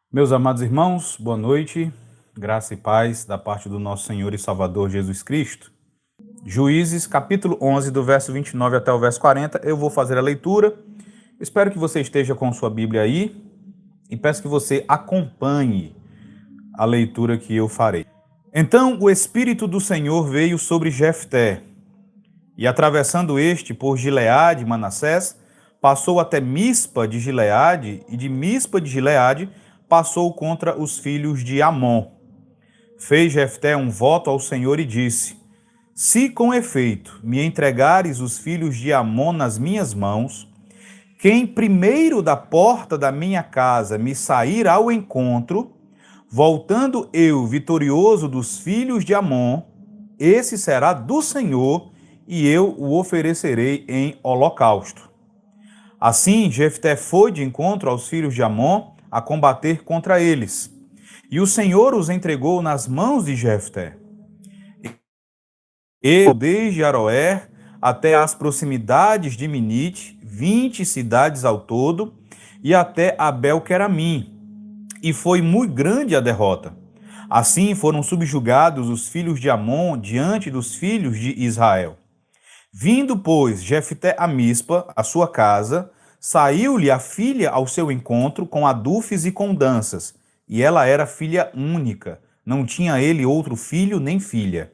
Meus amados irmãos, boa noite, graça e paz da parte do nosso Senhor e Salvador Jesus Cristo. Juízes, capítulo 11, do verso 29 até o verso 40, eu vou fazer a leitura. Espero que você esteja com sua Bíblia aí e peço que você acompanhe a leitura que eu farei. Então o Espírito do Senhor veio sobre Jefté, e atravessando este por Gileade e Manassés, passou até Mispa de Gileade, e de Mispa de Gileade passou contra os filhos de Amon. Fez Jefté um voto ao Senhor e disse: Se com efeito me entregares os filhos de Amon nas minhas mãos, quem primeiro da porta da minha casa me sair ao encontro, voltando eu vitorioso dos filhos de Amon, esse será do Senhor, e eu o oferecerei em holocausto. Assim, Jefté foi de encontro aos filhos de Amon a combater contra eles. E o Senhor os entregou nas mãos de Jefté. E desde Aroer até as proximidades de Minite, 20 cidades ao todo, e até Abel-Queramim. E foi muito grande a derrota. Assim foram subjugados os filhos de Amon diante dos filhos de Israel. Vindo, pois, Jefté a Mispa, a sua casa, saiu-lhe a filha ao seu encontro com adufes e com danças, e ela era filha única, não tinha ele outro filho nem filha.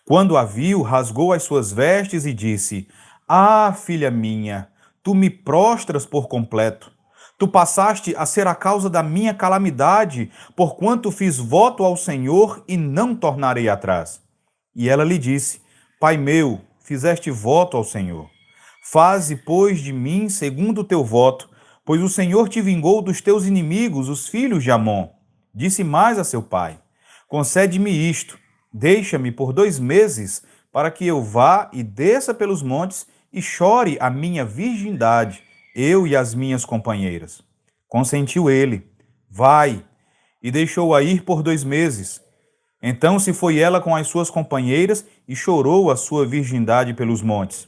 Quando a viu, rasgou as suas vestes e disse: Ah, filha minha, tu me prostras por completo. Tu passaste a ser a causa da minha calamidade, porquanto fiz voto ao Senhor e não tornarei atrás. E ela lhe disse: Pai meu, fizeste voto ao Senhor. Faze, pois, de mim segundo o teu voto, pois o Senhor te vingou dos teus inimigos, os filhos de Amon. Disse mais a seu pai: Concede-me isto, deixa-me por 2 meses, para que eu vá e desça pelos montes e chore a minha virgindade, eu e as minhas companheiras. Consentiu ele: Vai, e deixou-a ir por 2 meses. Então se foi ela com as suas companheiras e chorou a sua virgindade pelos montes.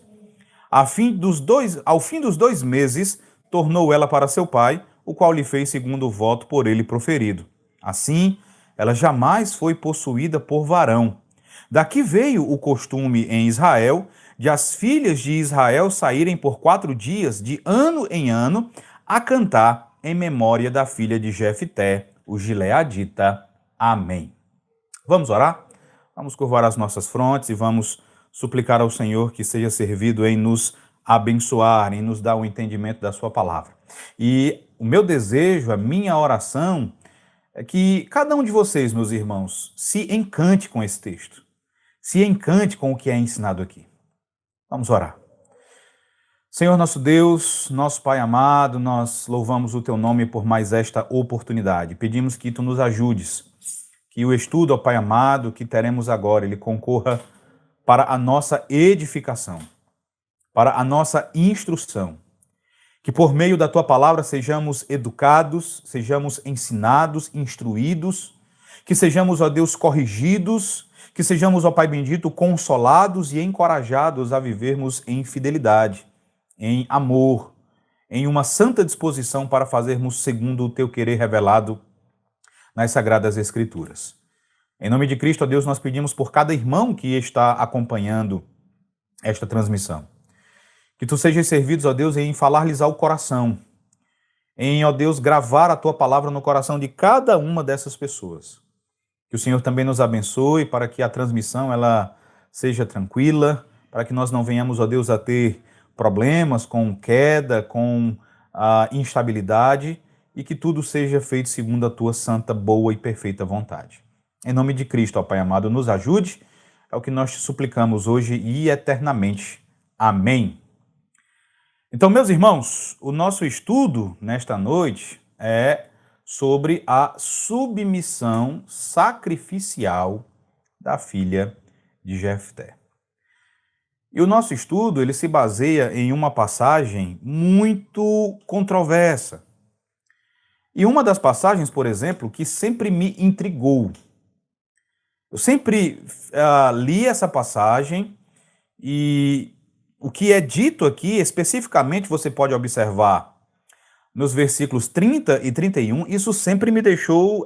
Ao fim dos 2 meses, tornou ela para seu pai, o qual lhe fez segundo o voto por ele proferido. Assim, ela jamais foi possuída por varão. Daqui veio o costume em Israel de as filhas de Israel saírem por 4 dias, de ano em ano, a cantar em memória da filha de Jefté, o gileadita. Amém. Vamos orar? Vamos curvar as nossas frontes e vamos suplicar ao Senhor que seja servido em nos abençoar, em nos dar o entendimento da sua palavra. E o meu desejo, a minha oração, é que cada um de vocês, meus irmãos, se encante com esse texto, se encante com o que é ensinado aqui. Vamos orar. Senhor nosso Deus, nosso Pai amado, nós louvamos o Teu nome por mais esta oportunidade. Pedimos que Tu nos ajudes, que o estudo, ó Pai amado, que teremos agora, ele concorra para a nossa edificação, para a nossa instrução. Que por meio da Tua palavra sejamos educados, sejamos ensinados, instruídos, que sejamos, ó Deus, corrigidos, que sejamos, ó Pai bendito, consolados e encorajados a vivermos em fidelidade, em amor, em uma santa disposição para fazermos segundo o Teu querer revelado nas Sagradas Escrituras. Em nome de Cristo, ó Deus, nós pedimos por cada irmão que está acompanhando esta transmissão. Que Tu sejas servidos, ó Deus, em falar-lhes ao coração, em, ó Deus, gravar a Tua palavra no coração de cada uma dessas pessoas. Que o Senhor também nos abençoe para que a transmissão ela seja tranquila, para que nós não venhamos, ó Deus, a ter problemas com queda, com instabilidade, e que tudo seja feito segundo a Tua santa, boa e perfeita vontade. Em nome de Cristo, ó Pai amado, nos ajude, é o que nós te suplicamos hoje e eternamente. Amém. Então, meus irmãos, o nosso estudo nesta noite é sobre a submissão sacrificial da filha de Jefté. E o nosso estudo ele se baseia em uma passagem muito controversa. E uma das passagens, por exemplo, que sempre me intrigou. Eu sempre li essa passagem e o que é dito aqui, especificamente, você pode observar nos versículos 30 e 31, isso sempre me deixou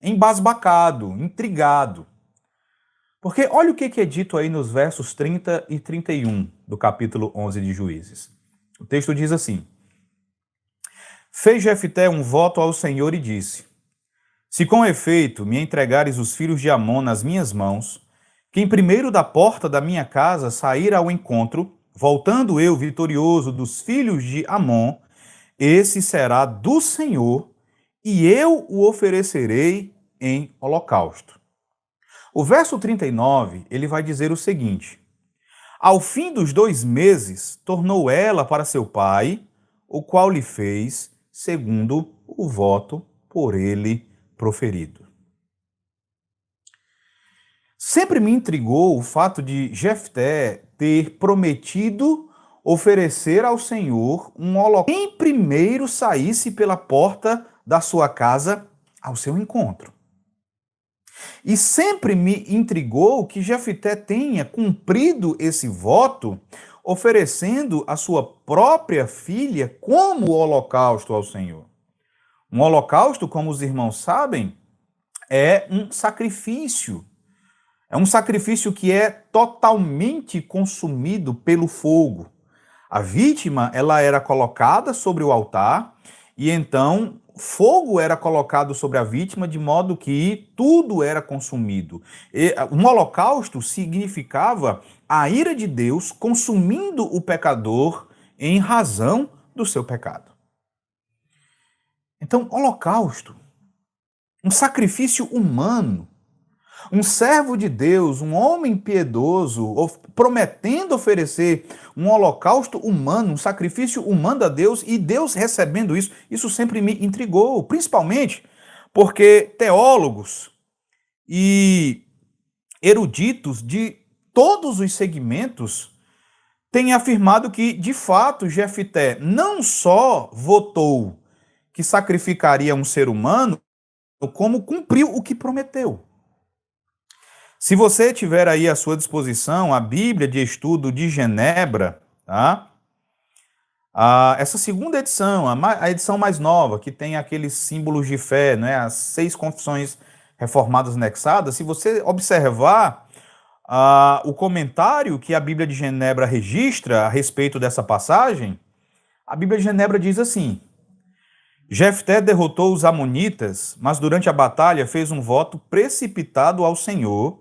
embasbacado, intrigado. Porque olha o que é dito aí nos versos 30 e 31 do capítulo 11 de Juízes. O texto diz assim: Fez Jefté um voto ao Senhor e disse: Se com efeito me entregares os filhos de Amon nas minhas mãos, quem primeiro da porta da minha casa sair ao encontro, voltando eu vitorioso dos filhos de Amon, esse será do Senhor, e eu o oferecerei em holocausto. O verso 39, ele vai dizer o seguinte: Ao fim dos 2 meses, tornou ela para seu pai, o qual lhe fez, segundo o voto por ele proferido. Sempre me intrigou o fato de Jefté ter prometido oferecer ao Senhor um holocausto. Quem primeiro saísse pela porta da sua casa ao seu encontro. E sempre me intrigou que Jefté tenha cumprido esse voto, oferecendo a sua própria filha como holocausto ao Senhor. Um holocausto, como os irmãos sabem, é um sacrifício. É um sacrifício que é totalmente consumido pelo fogo. A vítima, ela era colocada sobre o altar e então fogo era colocado sobre a vítima de modo que tudo era consumido. Um holocausto significava a ira de Deus consumindo o pecador em razão do seu pecado. Então, holocausto, um sacrifício humano, um servo de Deus, um homem piedoso, prometendo oferecer um holocausto humano, um sacrifício humano a Deus, e Deus recebendo isso, isso sempre me intrigou, principalmente porque teólogos e eruditos de todos os segmentos têm afirmado que, de fato, Jefté não só votou que sacrificaria um ser humano, como cumpriu o que prometeu. Se você tiver aí à sua disposição a Bíblia de Estudo de Genebra, tá? Essa segunda edição, a edição mais nova, que tem aqueles símbolos de fé, né? As 6 confissões reformadas anexadas, se você observar o comentário que a Bíblia de Genebra registra a respeito dessa passagem, a Bíblia de Genebra diz assim: Jefté derrotou os amonitas, mas durante a batalha fez um voto precipitado ao Senhor,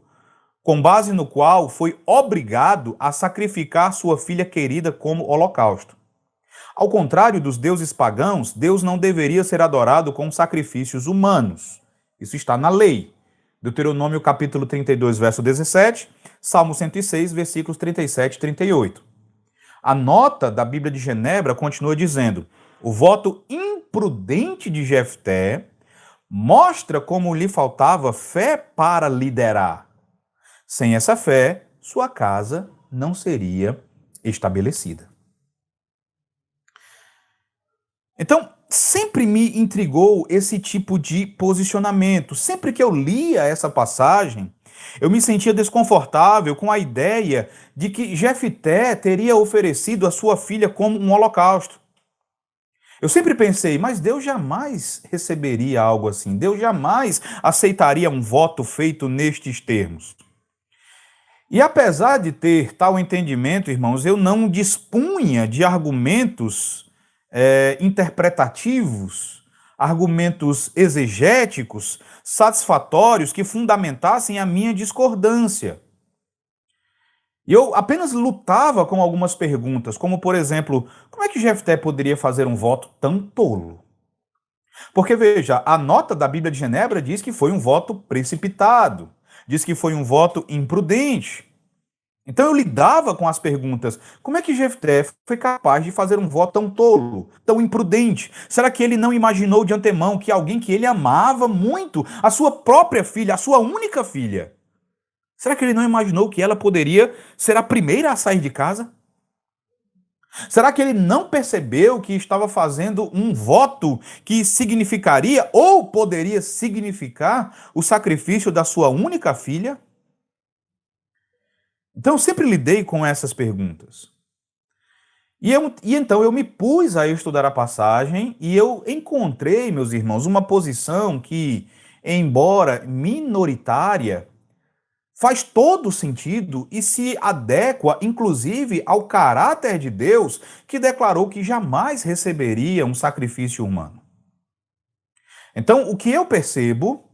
com base no qual foi obrigado a sacrificar sua filha querida como holocausto. Ao contrário dos deuses pagãos, Deus não deveria ser adorado com sacrifícios humanos. Isso está na lei. Deuteronômio capítulo 32, verso 17, Salmo 106, versículos 37 e 38. A nota da Bíblia de Genebra continua dizendo: o voto imprudente de Jefté mostra como lhe faltava fé para liderar. Sem essa fé, sua casa não seria estabelecida. Então, sempre me intrigou esse tipo de posicionamento. Sempre que eu lia essa passagem, eu me sentia desconfortável com a ideia de que Jefté teria oferecido a sua filha como um holocausto. Eu sempre pensei, mas Deus jamais receberia algo assim. Deus jamais aceitaria um voto feito nestes termos. E apesar de ter tal entendimento, irmãos, eu não dispunha de argumentos interpretativos, argumentos exegéticos, satisfatórios, que fundamentassem a minha discordância. E eu apenas lutava com algumas perguntas, como, por exemplo, como é que Jefté poderia fazer um voto tão tolo? Porque, veja, a nota da Bíblia de Genebra diz que foi um voto precipitado, diz que foi um voto imprudente. Então eu lidava com as perguntas, como é que Jefté foi capaz de fazer um voto tão tolo, tão imprudente? Será que ele não imaginou de antemão que alguém que ele amava muito, a sua própria filha, a sua única filha, será que ele não imaginou que ela poderia ser a primeira a sair de casa? Será que ele não percebeu que estava fazendo um voto que significaria ou poderia significar o sacrifício da sua única filha? Então eu sempre lidei com essas perguntas. E então eu me pus a estudar a passagem e eu encontrei, meus irmãos, uma posição que, embora minoritária, faz todo sentido e se adequa, inclusive, ao caráter de Deus, que declarou que jamais receberia um sacrifício humano. Então, o que eu percebo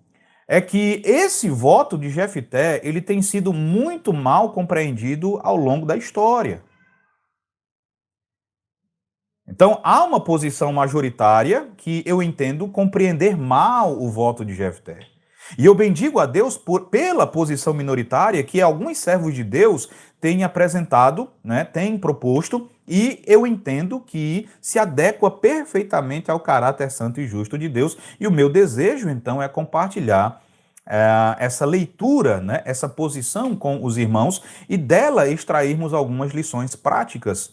é que esse voto de Jefté, ele tem sido muito mal compreendido ao longo da história. Então, há uma posição majoritária que eu entendo compreender mal o voto de Jefté. E eu bendigo a Deus pela posição minoritária que alguns servos de Deus têm apresentado, né, têm proposto, e eu entendo que se adequa perfeitamente ao caráter santo e justo de Deus. E o meu desejo, então, é compartilhar essa leitura, né, essa posição com os irmãos e dela extrairmos algumas lições práticas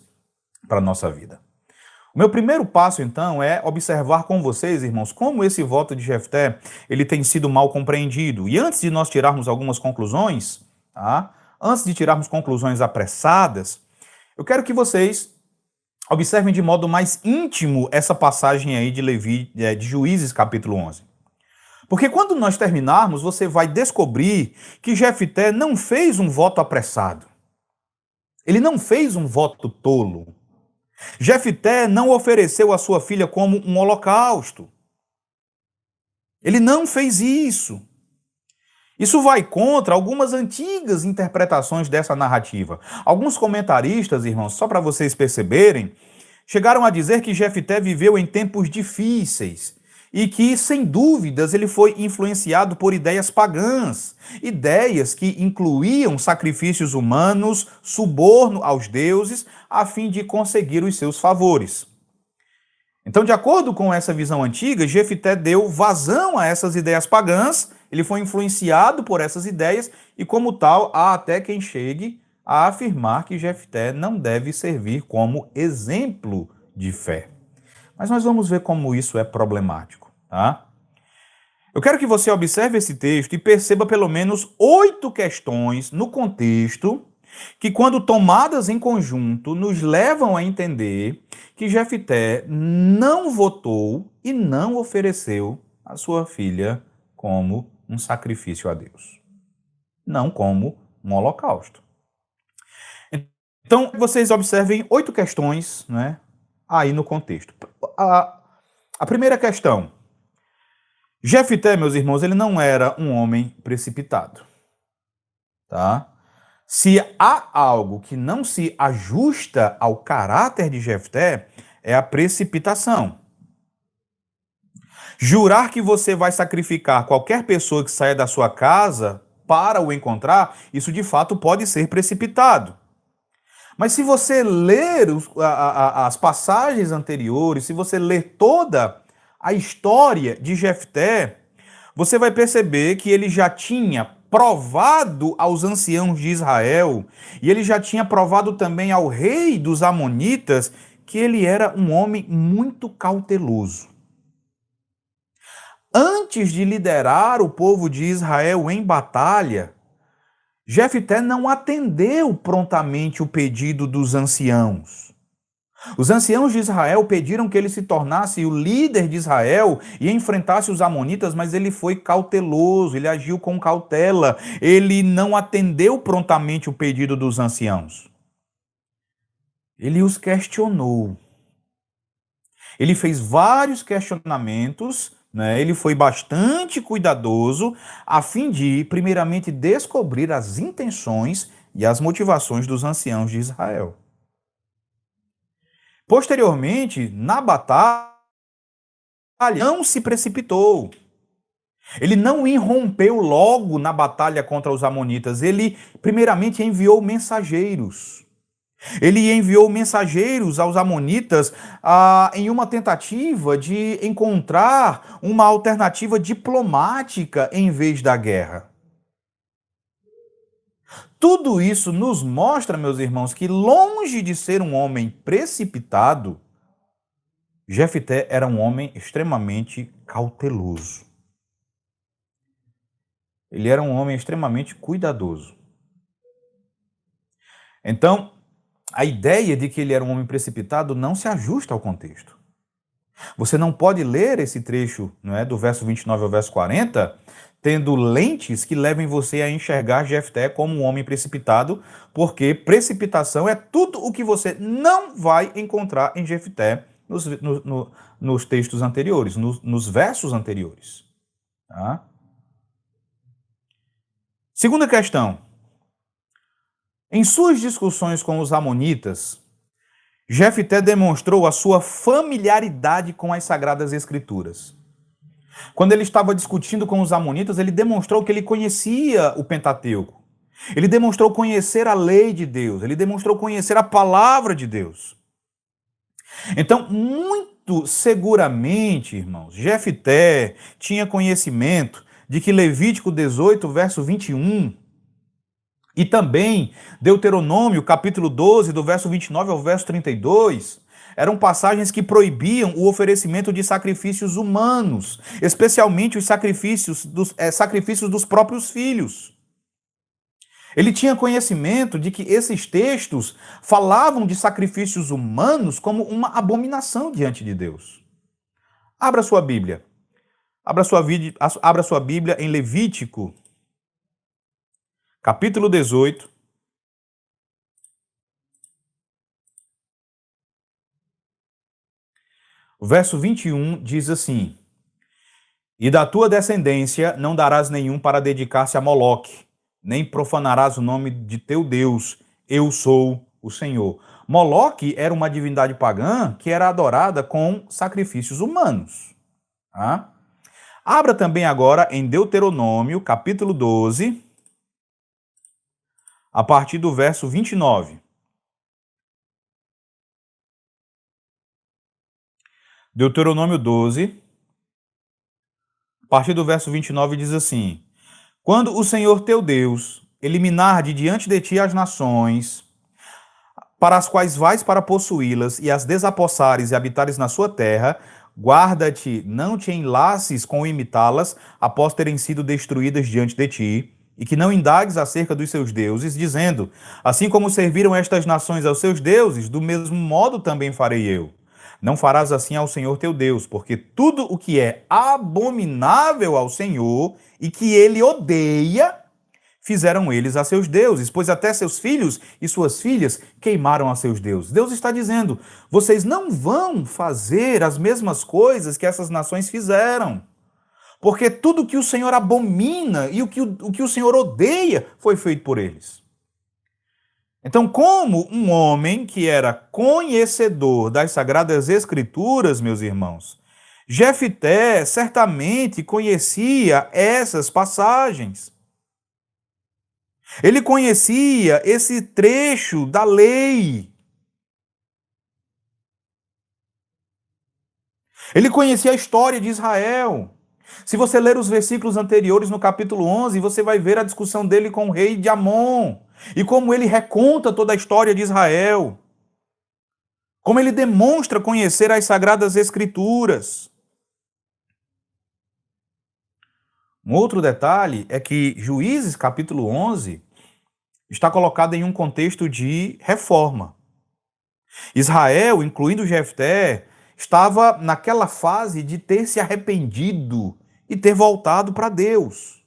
para a nossa vida. O meu primeiro passo, então, é observar com vocês, irmãos, como esse voto de Jefté ele tem sido mal compreendido. E antes de nós tirarmos algumas conclusões, tá? Antes de tirarmos conclusões apressadas, eu quero que vocês observem de modo mais íntimo essa passagem aí de de Juízes, capítulo 11. Porque quando nós terminarmos, você vai descobrir que Jefté não fez um voto apressado. Ele não fez um voto tolo. Jefté não ofereceu a sua filha como um holocausto. Ele não fez isso. Isso vai contra algumas antigas interpretações dessa narrativa. Alguns comentaristas, irmãos, só para vocês perceberem, chegaram a dizer que Jefté viveu em tempos difíceis e que, sem dúvidas, ele foi influenciado por ideias pagãs, ideias que incluíam sacrifícios humanos, suborno aos deuses, a fim de conseguir os seus favores. Então, de acordo com essa visão antiga, Jefté deu vazão a essas ideias pagãs, ele foi influenciado por essas ideias e, como tal, há até quem chegue a afirmar que Jefté não deve servir como exemplo de fé. Mas nós vamos ver como isso é problemático, tá? Eu quero que você observe esse texto e perceba pelo menos 8 questões no contexto que, quando tomadas em conjunto, nos levam a entender que Jefté não votou e não ofereceu a sua filha como um sacrifício a Deus, não como um holocausto. Então, vocês observem 8 questões, né, aí no contexto. A primeira questão. Jefté, meus irmãos, ele não era um homem precipitado, tá? Se há algo que não se ajusta ao caráter de Jefté, é a precipitação. Jurar que você vai sacrificar qualquer pessoa que saia da sua casa para o encontrar, isso de fato pode ser precipitado. Mas se você ler as passagens anteriores, se você ler toda a história de Jefté, você vai perceber que ele já tinha provado aos anciãos de Israel e ele já tinha provado também ao rei dos Amonitas que ele era um homem muito cauteloso. Antes de liderar o povo de Israel em batalha, Jefté não atendeu prontamente o pedido dos anciãos. Os anciãos de Israel pediram que ele se tornasse o líder de Israel e enfrentasse os amonitas, mas ele foi cauteloso, ele agiu com cautela, ele não atendeu prontamente o pedido dos anciãos. Ele os questionou. Ele fez vários questionamentos, né? Ele foi bastante cuidadoso a fim de, primeiramente, descobrir as intenções e as motivações dos anciãos de Israel. Posteriormente, na batalha, não se precipitou. Ele não irrompeu logo na batalha contra os amonitas. Ele, primeiramente, enviou mensageiros. Ele enviou mensageiros aos amonitas em uma tentativa de encontrar uma alternativa diplomática em vez da guerra. Tudo isso nos mostra, meus irmãos, que longe de ser um homem precipitado, Jefté era um homem extremamente cauteloso. Ele era um homem extremamente cuidadoso. Então, a ideia de que ele era um homem precipitado não se ajusta ao contexto. Você não pode ler esse trecho, não é, do verso 29 ao verso 40, tendo lentes que levem você a enxergar Jefté como um homem precipitado, porque precipitação é tudo o que você não vai encontrar em Jefté nos textos anteriores, nos versos anteriores. Tá? Segunda questão. Em suas discussões com os amonitas, Jefté demonstrou a sua familiaridade com as Sagradas Escrituras. Quando ele estava discutindo com os amonitas, ele demonstrou que ele conhecia o Pentateuco. Ele demonstrou conhecer a lei de Deus. Ele demonstrou conhecer a palavra de Deus. Então, muito seguramente, irmãos, Jefté tinha conhecimento de que Levítico 18, verso 21, e também Deuteronômio, capítulo 12, do verso 29 ao verso 32, eram passagens que proibiam o oferecimento de sacrifícios humanos, especialmente os sacrifícios dos próprios filhos. Ele tinha conhecimento de que esses textos falavam de sacrifícios humanos como uma abominação diante de Deus. Abra sua Bíblia. Abra sua Bíblia em Levítico, capítulo 18. O verso 21 diz assim: E da tua descendência não darás nenhum para dedicar-se a Moloque, nem profanarás o nome de teu Deus. Eu sou o Senhor. Moloque era uma divindade pagã que era adorada com sacrifícios humanos. Tá? Abra também agora em Deuteronômio, capítulo 12, a partir do verso 29. Deuteronômio 12, a partir do verso 29 diz assim: Quando o Senhor teu Deus eliminar de diante de ti as nações, para as quais vais para possuí-las, e as desapossares e habitares na sua terra, guarda-te, não te enlaces com imitá-las, após terem sido destruídas diante de ti, e que não indagues acerca dos seus deuses, dizendo: Assim como serviram estas nações aos seus deuses, do mesmo modo também farei eu. Não farás assim ao Senhor teu Deus, porque tudo o que é abominável ao Senhor e que ele odeia, fizeram eles a seus deuses, pois até seus filhos e suas filhas queimaram a seus deuses. Deus está dizendo: vocês não vão fazer as mesmas coisas que essas nações fizeram, porque tudo que o Senhor abomina e o que o Senhor odeia foi feito por eles. Então, como um homem que era conhecedor das Sagradas Escrituras, meus irmãos, Jefté certamente conhecia essas passagens. Ele conhecia esse trecho da lei. Ele conhecia a história de Israel. Se você ler os versículos anteriores no capítulo 11, você vai ver a discussão dele com o rei de Amon e como ele reconta toda a história de Israel. Como ele demonstra conhecer as Sagradas Escrituras. Um outro detalhe é que Juízes capítulo 11 está colocado em um contexto de reforma. Israel, incluindo Jefté, estava naquela fase de ter se arrependido e ter voltado para Deus.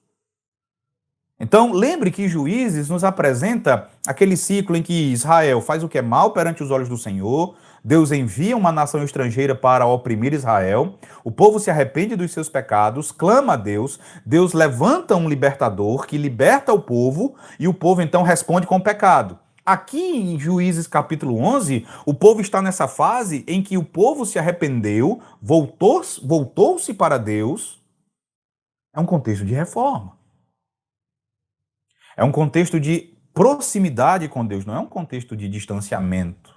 Então, lembre que Juízes nos apresenta aquele ciclo em que Israel faz o que é mal perante os olhos do Senhor, Deus envia uma nação estrangeira para oprimir Israel, o povo se arrepende dos seus pecados, clama a Deus, Deus levanta um libertador que liberta o povo e o povo então responde com o pecado. Aqui em Juízes capítulo 11, o povo está nessa fase em que o povo se arrependeu, voltou-se para Deus. É um contexto de reforma. É um contexto de proximidade com Deus, não é um contexto de distanciamento.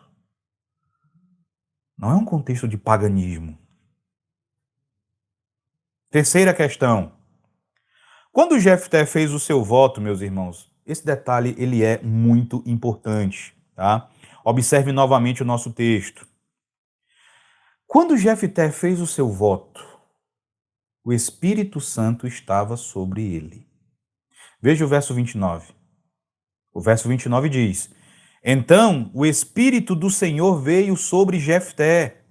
Não é um contexto de paganismo. Terceira questão. Quando Jefté fez o seu voto, meus irmãos, esse detalhe ele é muito importante, tá? Observe novamente o nosso texto. Quando Jefté fez o seu voto, o Espírito Santo estava sobre ele. Veja o verso 29. O verso 29 diz: Então o Espírito do Senhor veio sobre Jefté,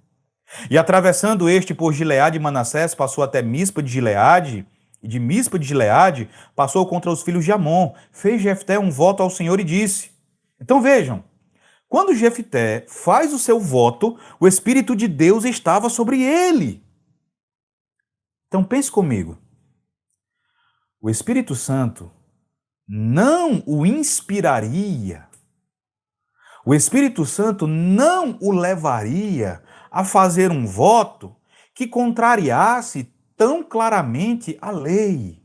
e atravessando este por Gileade e Manassés, passou até Mispa de Gileade, e de Mispa de Gileade passou contra os filhos de Amon. Fez Jefté um voto ao Senhor e disse. Então vejam, quando Jefté faz o seu voto, o Espírito de Deus estava sobre ele. Então pense comigo. O Espírito Santo não o inspiraria, o Espírito Santo não o levaria a fazer um voto que contrariasse tão claramente a lei.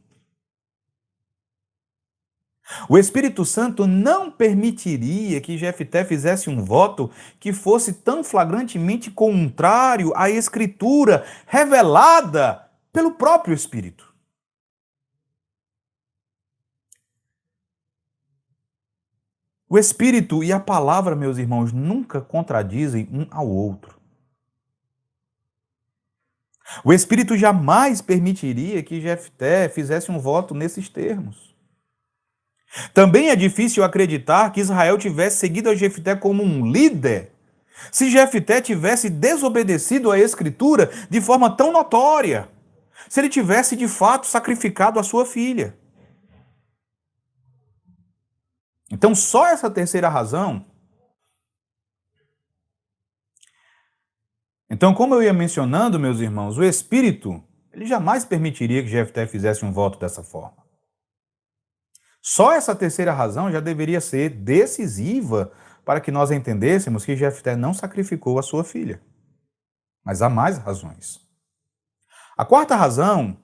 O Espírito Santo não permitiria que Jefté fizesse um voto que fosse tão flagrantemente contrário à Escritura revelada pelo próprio Espírito. O Espírito e a palavra, meus irmãos, nunca contradizem um ao outro. O Espírito jamais permitiria que Jefté fizesse um voto nesses termos. Também é difícil acreditar que Israel tivesse seguido a Jefté como um líder, se Jefté tivesse desobedecido à Escritura de forma tão notória, se ele tivesse de fato sacrificado a sua filha. Então, só essa terceira razão. Então, como eu ia mencionando, meus irmãos, o Espírito, ele jamais permitiria que Jefté fizesse um voto dessa forma. Só essa terceira razão já deveria ser decisiva para que nós entendêssemos que Jefté não sacrificou a sua filha. Mas há mais razões. A quarta razão,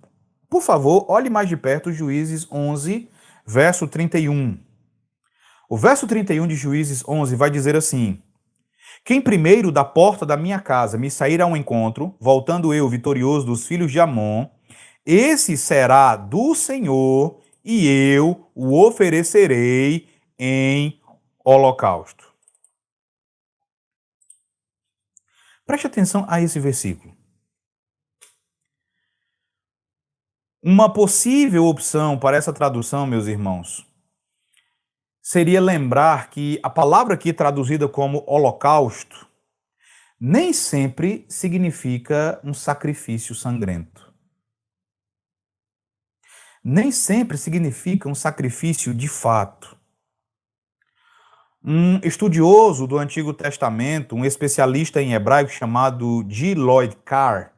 por favor, olhe mais de perto Juízes 11, verso 31. O verso 31 de Juízes 11 vai dizer assim: quem primeiro da porta da minha casa me sair ao encontro, voltando eu vitorioso dos filhos de Amon, esse será do Senhor, e eu o oferecerei em holocausto. Preste atenção a esse versículo. Uma possível opção para essa tradução, meus irmãos, seria lembrar que a palavra aqui traduzida como holocausto nem sempre significa um sacrifício sangrento. Nem sempre significa um sacrifício de fato. Um estudioso do Antigo Testamento, um especialista em hebraico chamado G. Lloyd Carr,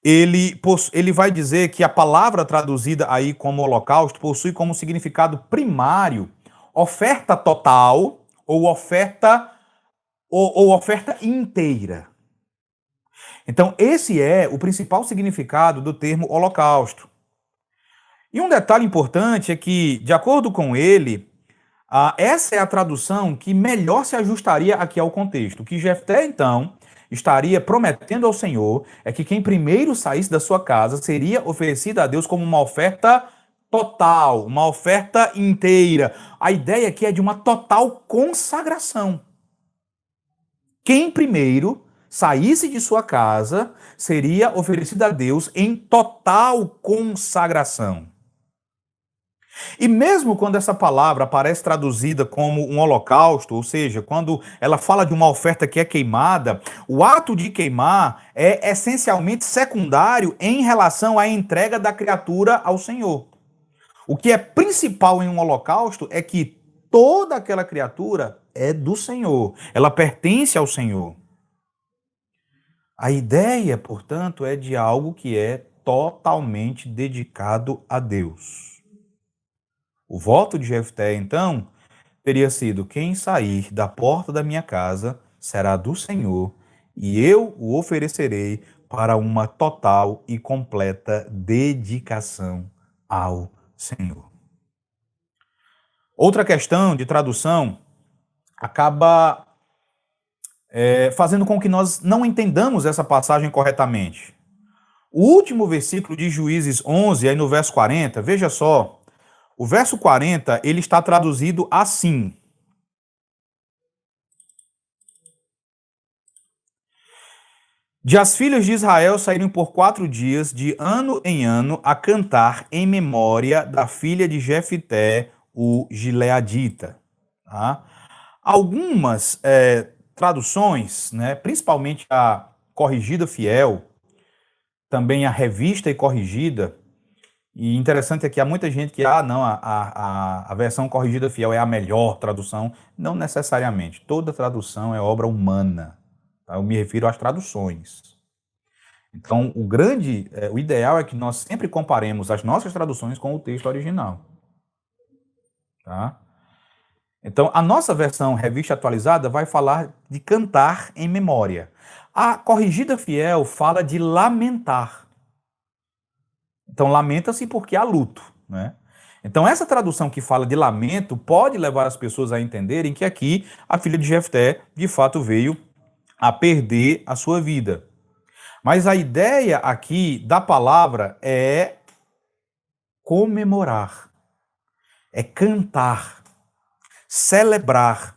ele vai dizer que a palavra traduzida aí como holocausto possui como significado primário oferta total ou oferta inteira. Então, esse é o principal significado do termo holocausto. E um detalhe importante é que, de acordo com ele, essa é a tradução que melhor se ajustaria aqui ao contexto. O que Jefté, então, estaria prometendo ao Senhor é que quem primeiro saísse da sua casa seria oferecido a Deus como uma oferta total, uma oferta inteira. A ideia aqui é de uma total consagração. Quem primeiro saísse de sua casa seria oferecido a Deus em total consagração. E mesmo quando essa palavra aparece traduzida como um holocausto, ou seja, quando ela fala de uma oferta que é queimada, o ato de queimar é essencialmente secundário em relação à entrega da criatura ao Senhor. O que é principal em um holocausto é que toda aquela criatura é do Senhor, ela pertence ao Senhor. A ideia, portanto, é de algo que é totalmente dedicado a Deus. O voto de Jefté, então, teria sido: quem sair da porta da minha casa será do Senhor, e eu o oferecerei para uma total e completa dedicação ao Senhor. Outra questão de tradução acaba fazendo com que nós não entendamos essa passagem corretamente. O último versículo de Juízes 11, aí no verso 40, veja só. O verso 40, ele está traduzido assim: de as filhas de Israel saírem por 4 dias, de ano em ano, a cantar em memória da filha de Jefté, o Gileadita. Tá? Algumas traduções, né, principalmente a Corrigida Fiel, também a Revista e Corrigida, e interessante é que há muita gente que, não, a versão Corrigida Fiel é a melhor tradução. Não necessariamente. Toda tradução é obra humana. Tá? Eu me refiro às traduções. Então, o ideal é que nós sempre comparemos as nossas traduções com o texto original. Tá? Então, a nossa versão Revista Atualizada vai falar de cantar em memória. A Corrigida Fiel fala de lamentar. Então, lamenta-se porque há luto, né? Então, essa tradução que fala de lamento pode levar as pessoas a entenderem que aqui a filha de Jefté, de fato, veio a perder a sua vida. Mas a ideia aqui da palavra é comemorar, é cantar, celebrar.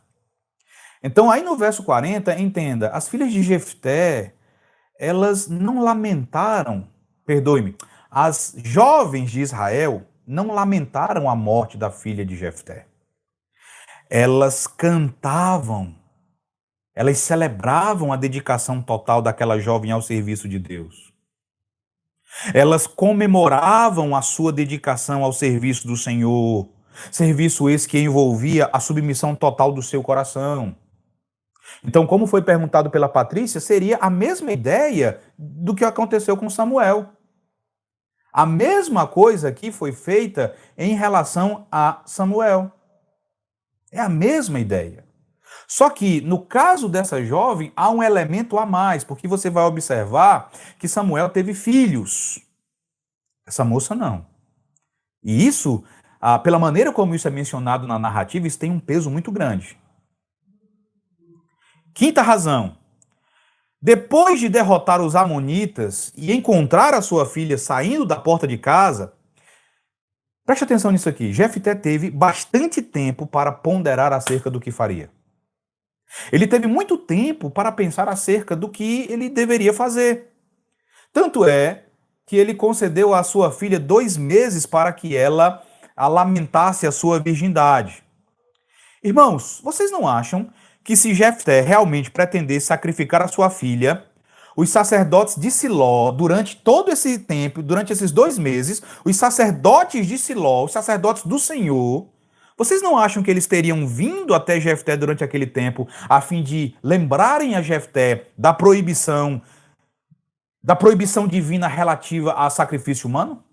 Então, aí no verso 40, entenda, as filhas de Jefté, elas não lamentaram, perdoe-me, as jovens de Israel não lamentaram a morte da filha de Jefté. Elas cantavam, elas celebravam a dedicação total daquela jovem ao serviço de Deus. Elas comemoravam a sua dedicação ao serviço do Senhor, serviço esse que envolvia a submissão total do seu coração. Então, como foi perguntado pela Patrícia, seria a mesma ideia do que aconteceu com Samuel. A mesma coisa aqui foi feita em relação a Samuel. É a mesma ideia. Só que, no caso dessa jovem, há um elemento a mais, porque você vai observar que Samuel teve filhos. Essa moça não. E isso, pela maneira como isso é mencionado na narrativa, isso tem um peso muito grande. Quinta razão. Depois de derrotar os amonitas e encontrar a sua filha saindo da porta de casa, preste atenção nisso aqui, Jefté teve bastante tempo para ponderar acerca do que faria. Ele teve muito tempo para pensar acerca do que ele deveria fazer. Tanto é que ele concedeu à sua filha 2 meses para que ela lamentasse a sua virgindade. Irmãos, vocês não acham que se Jefté realmente pretendesse sacrificar a sua filha, os sacerdotes de Siló, durante todo esse tempo, durante esses 2 meses, os sacerdotes de Siló, os sacerdotes do Senhor, vocês não acham que eles teriam vindo até Jefté durante aquele tempo, a fim de lembrarem a Jefté da proibição divina relativa a sacrifício humano?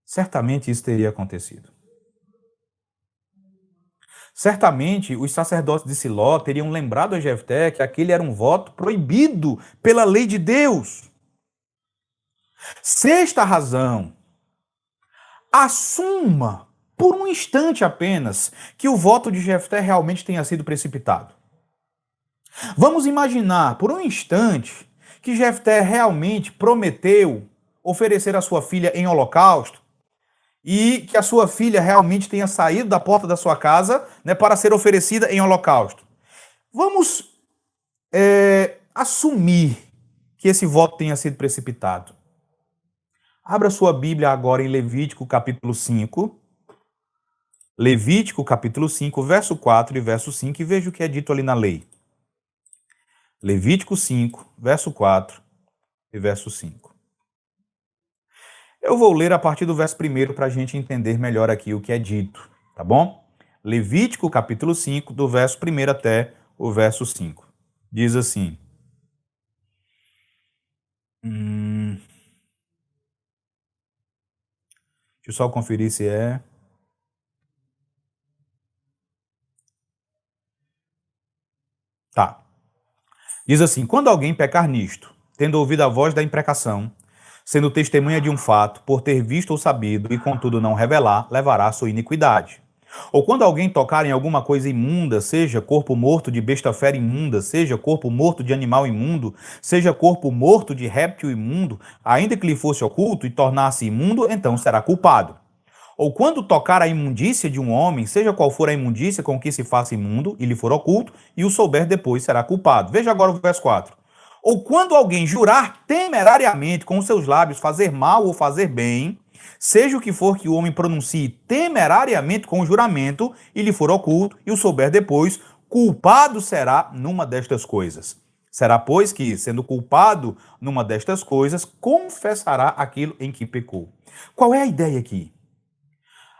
Certamente isso teria acontecido. Certamente, os sacerdotes de Siló teriam lembrado a Jefté que aquele era um voto proibido pela lei de Deus. Sexta razão. Assuma, por um instante apenas, que o voto de Jefté realmente tenha sido precipitado. Vamos imaginar, por um instante, que Jefté realmente prometeu oferecer a sua filha em holocausto, e que a sua filha realmente tenha saído da porta da sua casa, né, para ser oferecida em holocausto. Vamos assumir que esse voto tenha sido precipitado. Abra sua Bíblia agora em Levítico capítulo 5. Levítico capítulo 5, verso 4 e verso 5, e veja o que é dito ali na lei. Levítico 5, verso 4 e verso 5. Eu vou ler a partir do verso 1 para a gente entender melhor aqui o que é dito, tá bom? Levítico capítulo 5, do verso 1 até o verso 5. Diz assim. Deixa eu só conferir se é. Tá. Diz assim: quando alguém pecar nisto, tendo ouvido a voz da imprecação, sendo testemunha de um fato, por ter visto ou sabido, e contudo não revelar, levará a sua iniquidade. Ou quando alguém tocar em alguma coisa imunda, seja corpo morto de besta fera imunda, seja corpo morto de animal imundo, seja corpo morto de réptil imundo, ainda que lhe fosse oculto e tornasse imundo, então será culpado. Ou quando tocar a imundícia de um homem, seja qual for a imundícia com que se faça imundo, e lhe for oculto, e o souber depois, será culpado. Veja agora o verso 4. Ou quando alguém jurar temerariamente com os seus lábios fazer mal ou fazer bem, Seja o que for que o homem pronuncie temerariamente com o juramento, e lhe for oculto, e o souber depois, culpado será numa destas coisas. Será, pois, que, sendo culpado numa destas coisas, confessará aquilo em que pecou. Qual é a ideia aqui?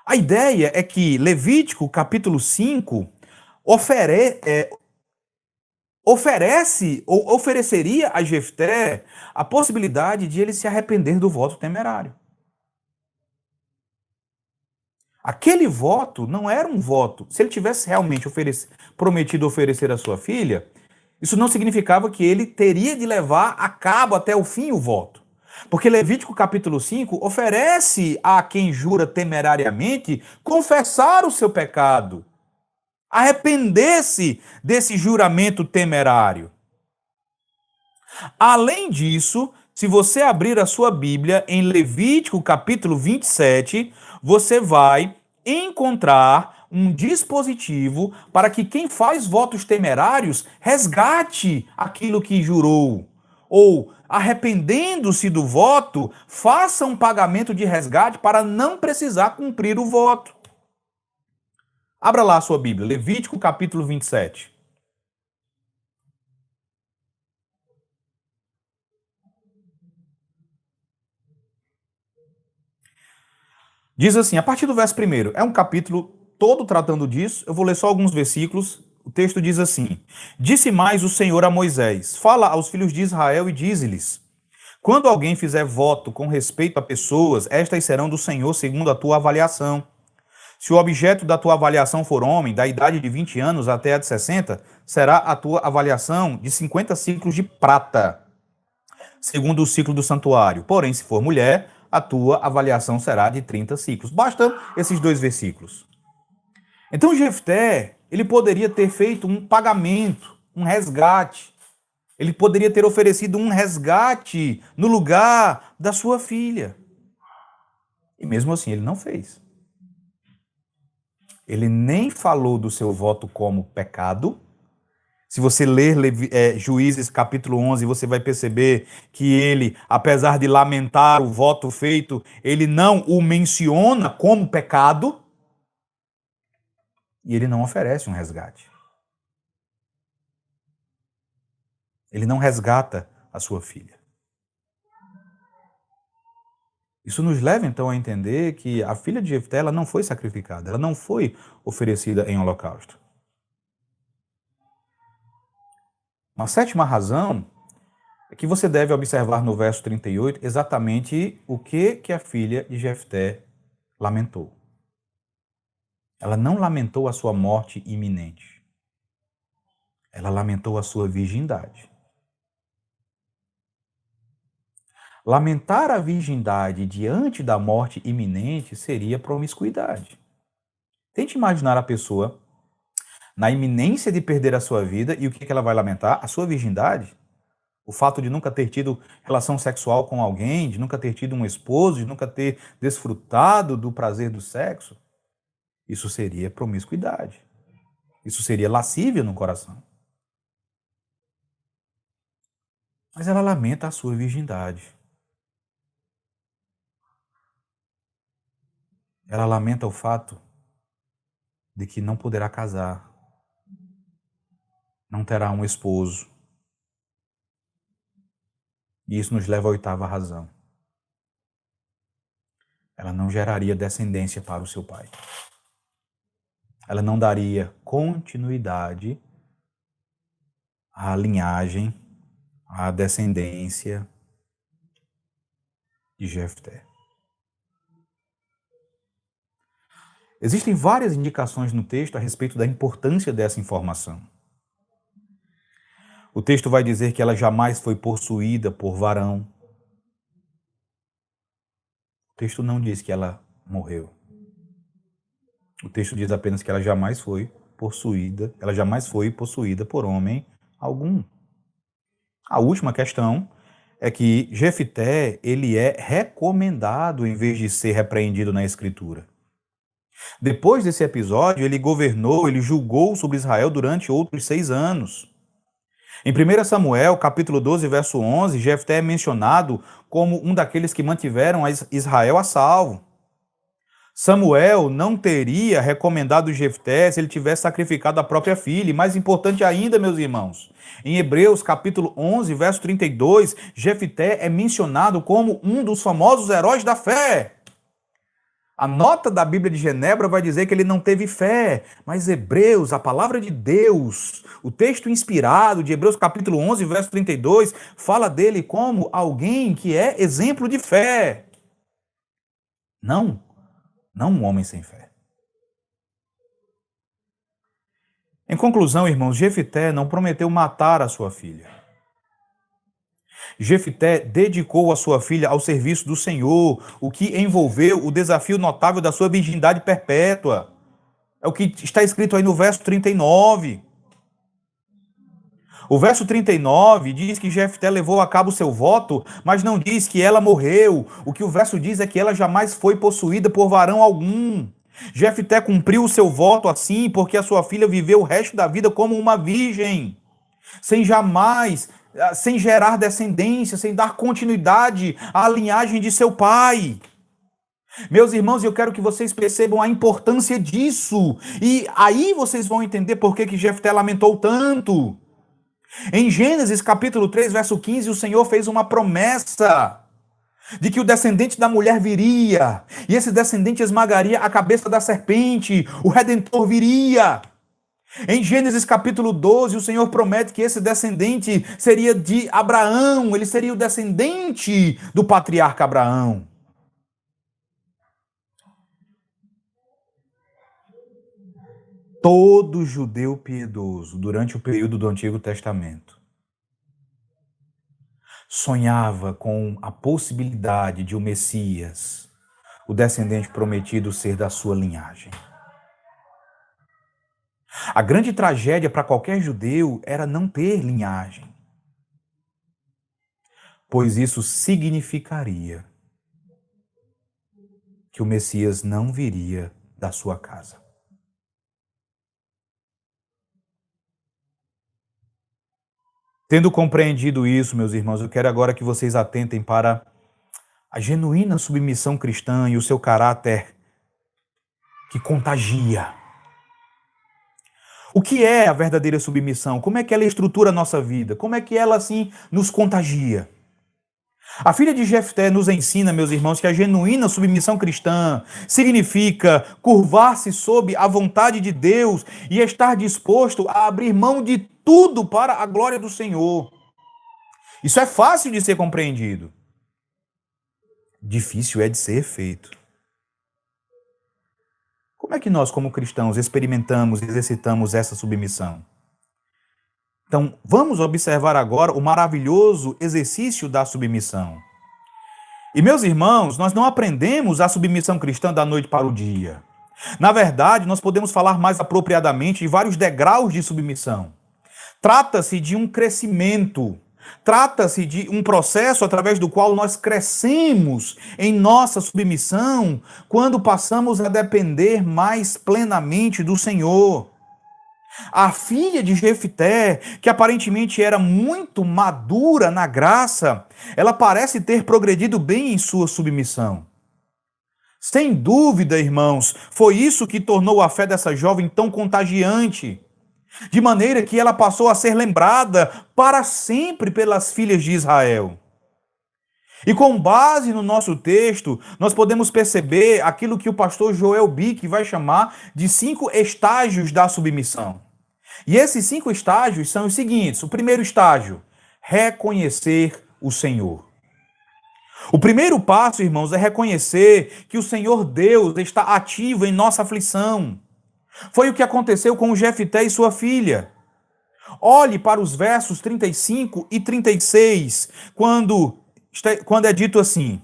A ideia é que Levítico, capítulo 5, oferece ou ofereceria a Jefté a possibilidade de ele se arrepender do voto temerário. Aquele voto não era um voto. Se ele tivesse realmente prometido oferecer a sua filha, isso não significava que ele teria de levar a cabo até o fim o voto. Porque Levítico capítulo 5 oferece a quem jura temerariamente confessar o seu pecado, arrepender-se desse juramento temerário. Além disso, se você abrir a sua Bíblia em Levítico capítulo 27, você vai encontrar um dispositivo para que quem faz votos temerários resgate aquilo que jurou. Ou, arrependendo-se do voto, faça um pagamento de resgate para não precisar cumprir o voto. Abra lá a sua Bíblia, Levítico capítulo 27. Diz assim, a partir do verso 1, é um capítulo todo tratando disso, eu vou ler só alguns versículos. O texto diz assim: Disse mais o Senhor a Moisés: Fala aos filhos de Israel e dize-lhes: Quando alguém fizer voto com respeito a pessoas, estas serão do Senhor segundo a tua avaliação. Se o objeto da tua avaliação for homem, da idade de 20 anos até a de 60, será a tua avaliação de 50 ciclos de prata, segundo o ciclo do santuário. Porém, se for mulher, a tua avaliação será de 30 ciclos. Basta esses dois versículos. Então Jefté, ele poderia ter feito um pagamento, um resgate. Ele poderia ter oferecido um resgate no lugar da sua filha. E mesmo assim ele não fez. Ele nem falou do seu voto como pecado. Se você ler Juízes capítulo 11, você vai perceber que ele, apesar de lamentar o voto feito, ele não o menciona como pecado e ele não oferece um resgate. Ele não resgata a sua filha. Isso nos leva então a entender que a filha de Jefté ela não foi sacrificada, ela não foi oferecida em holocausto. Uma sétima razão é que você deve observar no verso 38 exatamente o que a filha de Jefté lamentou. Ela não lamentou a sua morte iminente. Ela lamentou a sua virgindade. Lamentar a virgindade diante da morte iminente seria promiscuidade. Tente imaginar a pessoa na iminência de perder a sua vida, e o que ela vai lamentar? A sua virgindade. O fato de nunca ter tido relação sexual com alguém, de nunca ter tido um esposo, de nunca ter desfrutado do prazer do sexo. Isso seria promiscuidade. Isso seria lascívia no coração. Mas ela lamenta a sua virgindade. Ela lamenta o fato de que não poderá casar, não terá um esposo. E isso nos leva à oitava razão. Ela não geraria descendência para o seu pai. Ela não daria continuidade à linhagem, à descendência de Jefté. Existem várias indicações no texto a respeito da importância dessa informação. O texto vai dizer que ela jamais foi possuída por varão. O texto não diz que ela morreu. O texto diz apenas que ela jamais foi possuída por homem algum. A última questão é que Jefté, ele é recomendado em vez de ser repreendido na Escritura. Depois desse episódio, ele julgou sobre Israel durante outros 6 anos. Em 1 Samuel, capítulo 12, verso 11, Jefté é mencionado como um daqueles que mantiveram Israel a salvo. Samuel não teria recomendado Jefté se ele tivesse sacrificado a própria filha. E mais importante ainda, meus irmãos, em Hebreus capítulo 11, verso 32, Jefté é mencionado como um dos famosos heróis da fé. A nota da Bíblia de Genebra vai dizer que ele não teve fé, mas Hebreus, a palavra de Deus, o texto inspirado de Hebreus capítulo 11, verso 32, fala dele como alguém que é exemplo de fé. Não um homem sem fé. Em conclusão, irmãos, Jefté não prometeu matar a sua filha. Jefté dedicou a sua filha ao serviço do Senhor, o que envolveu o desafio notável da sua virgindade perpétua. É o que está escrito aí no verso 39. O verso 39 diz que Jefté levou a cabo o seu voto, mas não diz que ela morreu. O que o verso diz é que ela jamais foi possuída por varão algum. Jefté cumpriu o seu voto assim porque a sua filha viveu o resto da vida como uma virgem, sem gerar descendência, sem dar continuidade à linhagem de seu pai. Meus irmãos, eu quero que vocês percebam a importância disso. E aí vocês vão entender por que Jefté lamentou tanto. Em Gênesis capítulo 3, verso 15, o Senhor fez uma promessa de que o descendente da mulher viria, e esse descendente esmagaria a cabeça da serpente, o Redentor viria. Em Gênesis capítulo 12, o Senhor promete que esse descendente seria de Abraão, ele seria o descendente do patriarca Abraão. Todo judeu piedoso, durante o período do Antigo Testamento, sonhava com a possibilidade de o Messias, o descendente prometido, ser da sua linhagem. A grande tragédia para qualquer judeu era não ter linhagem, pois isso significaria que o Messias não viria da sua casa. Tendo compreendido isso, meus irmãos, eu quero agora que vocês atentem para a genuína submissão cristã e o seu caráter que contagia. O que é a verdadeira submissão? Como é que ela estrutura a nossa vida? Como é que ela, assim, nos contagia? A filha de Jefté nos ensina, meus irmãos, que a genuína submissão cristã significa curvar-se sob a vontade de Deus e estar disposto a abrir mão de tudo para a glória do Senhor. Isso é fácil de ser compreendido. Difícil é de ser feito. Como é que nós, como cristãos, experimentamos e exercitamos essa submissão? Então, vamos observar agora o maravilhoso exercício da submissão. E, meus irmãos, nós não aprendemos a submissão cristã da noite para o dia. Na verdade, nós podemos falar mais apropriadamente de vários degraus de submissão. Trata-se de um crescimento, trata-se de um processo através do qual nós crescemos em nossa submissão quando passamos a depender mais plenamente do Senhor. A filha de Jefté, que aparentemente era muito madura na graça, ela parece ter progredido bem em sua submissão. Sem dúvida, irmãos, foi isso que tornou a fé dessa jovem tão contagiante, de maneira que ela passou a ser lembrada para sempre pelas filhas de Israel. E com base no nosso texto, nós podemos perceber aquilo que o pastor Joel Bick vai chamar de 5 estágios da submissão. E esses 5 estágios são os seguintes. O primeiro estágio, reconhecer o Senhor. O primeiro passo, irmãos, é reconhecer que o Senhor Deus está ativo em nossa aflição. Foi o que aconteceu com Jefté e sua filha. Olhe para os versos 35 e 36, quando é dito assim: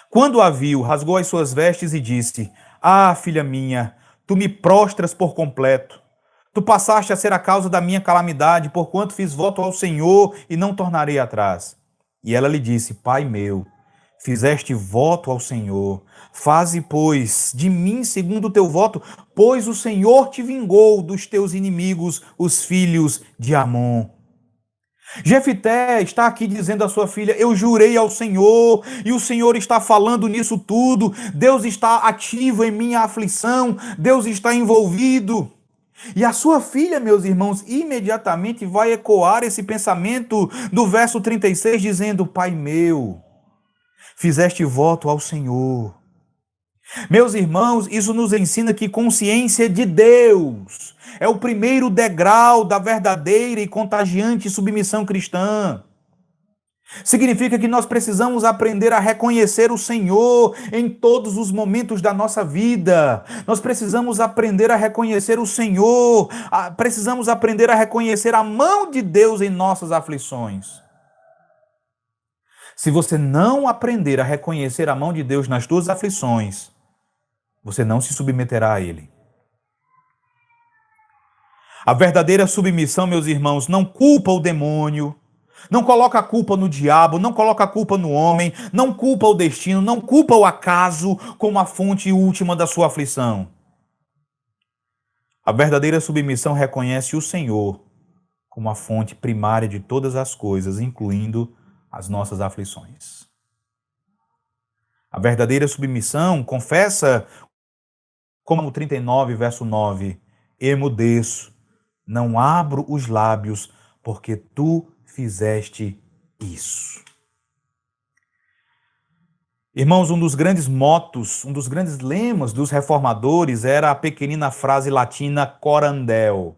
quando a viu, rasgou as suas vestes e disse: Ah, filha minha, tu me prostras por completo. Tu passaste a ser a causa da minha calamidade, porquanto fiz voto ao Senhor e não tornarei atrás. E ela lhe disse: Pai meu, fizeste voto ao Senhor. Faze, pois, de mim segundo o teu voto, pois o Senhor te vingou dos teus inimigos, os filhos de Amon. Jefté está aqui dizendo à sua filha: eu jurei ao Senhor, e o Senhor está falando nisso tudo. Deus está ativo em minha aflição, Deus está envolvido. E a sua filha, meus irmãos, imediatamente vai ecoar esse pensamento do verso 36, dizendo: Pai meu, fizeste voto ao Senhor. Meus irmãos, isso nos ensina que consciência de Deus é o primeiro degrau da verdadeira e contagiante submissão cristã. Significa que nós precisamos aprender a reconhecer o Senhor em todos os momentos da nossa vida. Nós precisamos aprender a reconhecer o Senhor, precisamos aprender a reconhecer a mão de Deus em nossas aflições. Se você não aprender a reconhecer a mão de Deus nas suas aflições, você não se submeterá a Ele. A verdadeira submissão, meus irmãos, não culpa o demônio, não coloca a culpa no diabo, não coloca a culpa no homem, não culpa o destino, não culpa o acaso como a fonte última da sua aflição. A verdadeira submissão reconhece o Senhor como a fonte primária de todas as coisas, incluindo as nossas aflições. A verdadeira submissão confessa, como 39, verso 9, emudeço, não abro os lábios, porque tu fizeste isso. Irmãos, um dos grandes motos, um dos grandes lemas dos reformadores era a pequenina frase latina corandel.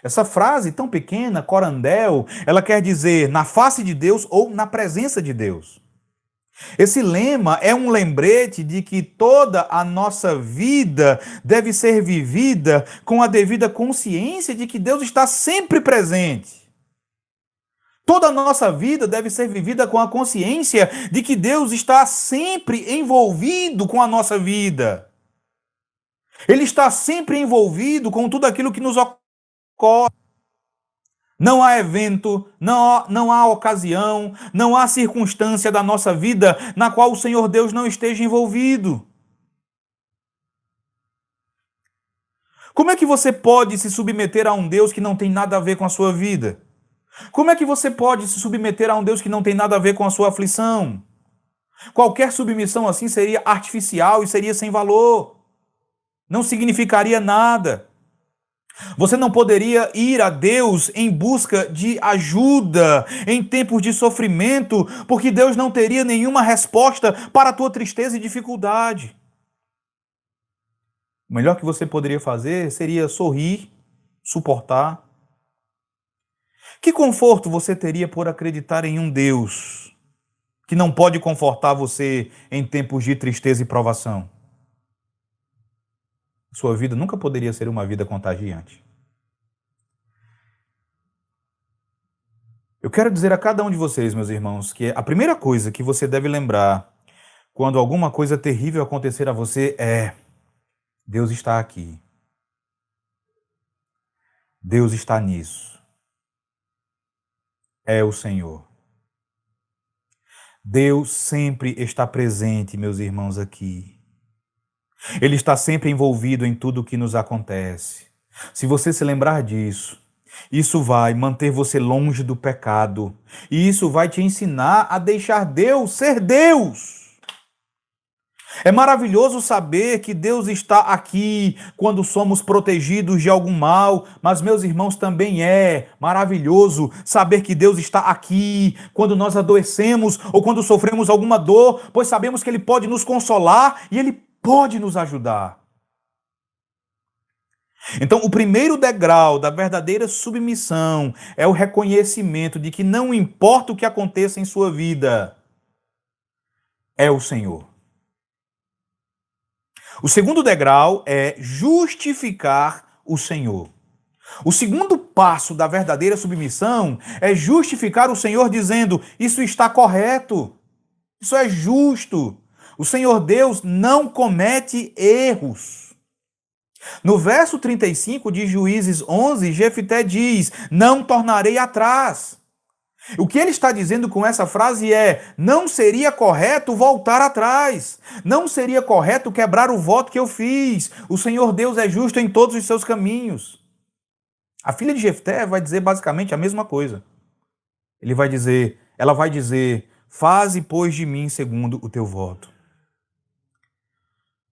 Essa frase tão pequena, corandel, ela quer dizer na face de Deus ou na presença de Deus. Esse lema é um lembrete de que toda a nossa vida deve ser vivida com a devida consciência de que Deus está sempre presente. Toda a nossa vida deve ser vivida com a consciência de que Deus está sempre envolvido com a nossa vida. Ele está sempre envolvido com tudo aquilo que nos ocorre. Não há evento, não há ocasião, não há circunstância da nossa vida na qual o Senhor Deus não esteja envolvido. Como é que você pode se submeter a um Deus que não tem nada a ver com a sua vida? Como é que você pode se submeter a um Deus que não tem nada a ver com a sua aflição? Qualquer submissão assim seria artificial e seria sem valor. Não significaria nada. Você não poderia ir a Deus em busca de ajuda em tempos de sofrimento, porque Deus não teria nenhuma resposta para a tua tristeza e dificuldade. O melhor que você poderia fazer seria sorrir, suportar. Que conforto você teria por acreditar em um Deus que não pode confortar você em tempos de tristeza e provação? Sua vida nunca poderia ser uma vida contagiante. Eu quero dizer a cada um de vocês, meus irmãos, que a primeira coisa que você deve lembrar quando alguma coisa terrível acontecer a você é: Deus está aqui. Deus está nisso. É o Senhor. Deus sempre está presente, meus irmãos, aqui. Ele está sempre envolvido em tudo o que nos acontece. Se você se lembrar disso, isso vai manter você longe do pecado. E isso vai te ensinar a deixar Deus ser Deus. É maravilhoso saber que Deus está aqui quando somos protegidos de algum mal, mas, meus irmãos, também é maravilhoso saber que Deus está aqui quando nós adoecemos ou quando sofremos alguma dor, pois sabemos que Ele pode nos consolar e Ele pode nos ajudar. Então, o primeiro degrau da verdadeira submissão é o reconhecimento de que não importa o que aconteça em sua vida, é o Senhor. O segundo degrau é justificar o Senhor. O segundo passo da verdadeira submissão é justificar o Senhor dizendo: isso está correto, isso é justo. O Senhor Deus não comete erros. No verso 35 de Juízes 11, Jefté diz: não tornarei atrás. O que ele está dizendo com essa frase é: não seria correto voltar atrás. Não seria correto quebrar o voto que eu fiz. O Senhor Deus é justo em todos os seus caminhos. A filha de Jefté vai dizer basicamente a mesma coisa. Ela vai dizer, faze, pois, de mim segundo o teu voto.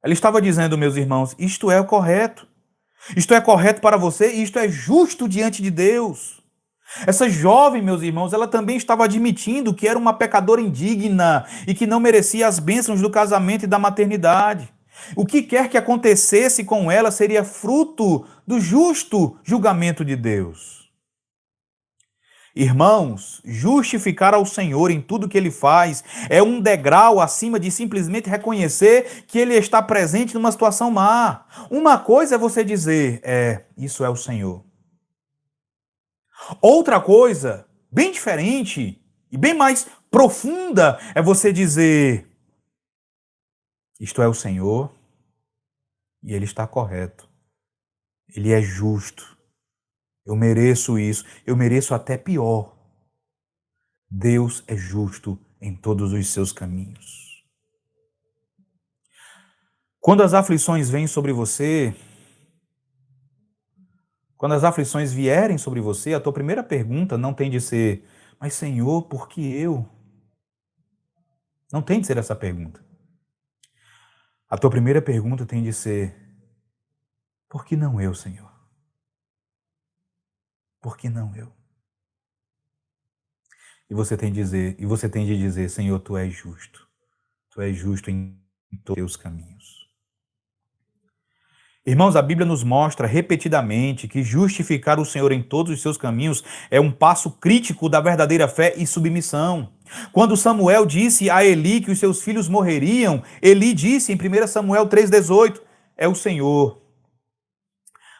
Ela estava dizendo, meus irmãos, isto é o correto. Isto é correto para você e isto é justo diante de Deus. Essa jovem, meus irmãos, ela também estava admitindo que era uma pecadora indigna e que não merecia as bênçãos do casamento e da maternidade. O que quer que acontecesse com ela seria fruto do justo julgamento de Deus. Irmãos, justificar ao Senhor em tudo que Ele faz é um degrau acima de simplesmente reconhecer que Ele está presente numa situação má. Uma coisa é você dizer, isso é o Senhor. Outra coisa, bem diferente e bem mais profunda, é você dizer, isto é o Senhor e Ele está correto. Ele é justo. Eu mereço isso. Eu mereço até pior. Deus é justo em todos os seus caminhos. Quando as aflições vêm sobre você, quando as aflições vierem sobre você, a tua primeira pergunta não tem de ser, mas Senhor, por que eu? Não tem de ser essa pergunta. A tua primeira pergunta tem de ser, por que não eu, Senhor? Por que não eu? E você tem de dizer, Senhor, tu és justo. Tu és justo em todos os teus caminhos. Irmãos, a Bíblia nos mostra repetidamente que justificar o Senhor em todos os seus caminhos é um passo crítico da verdadeira fé e submissão. Quando Samuel disse a Eli que os seus filhos morreriam, Eli disse em 1 Samuel 3,18, é o Senhor,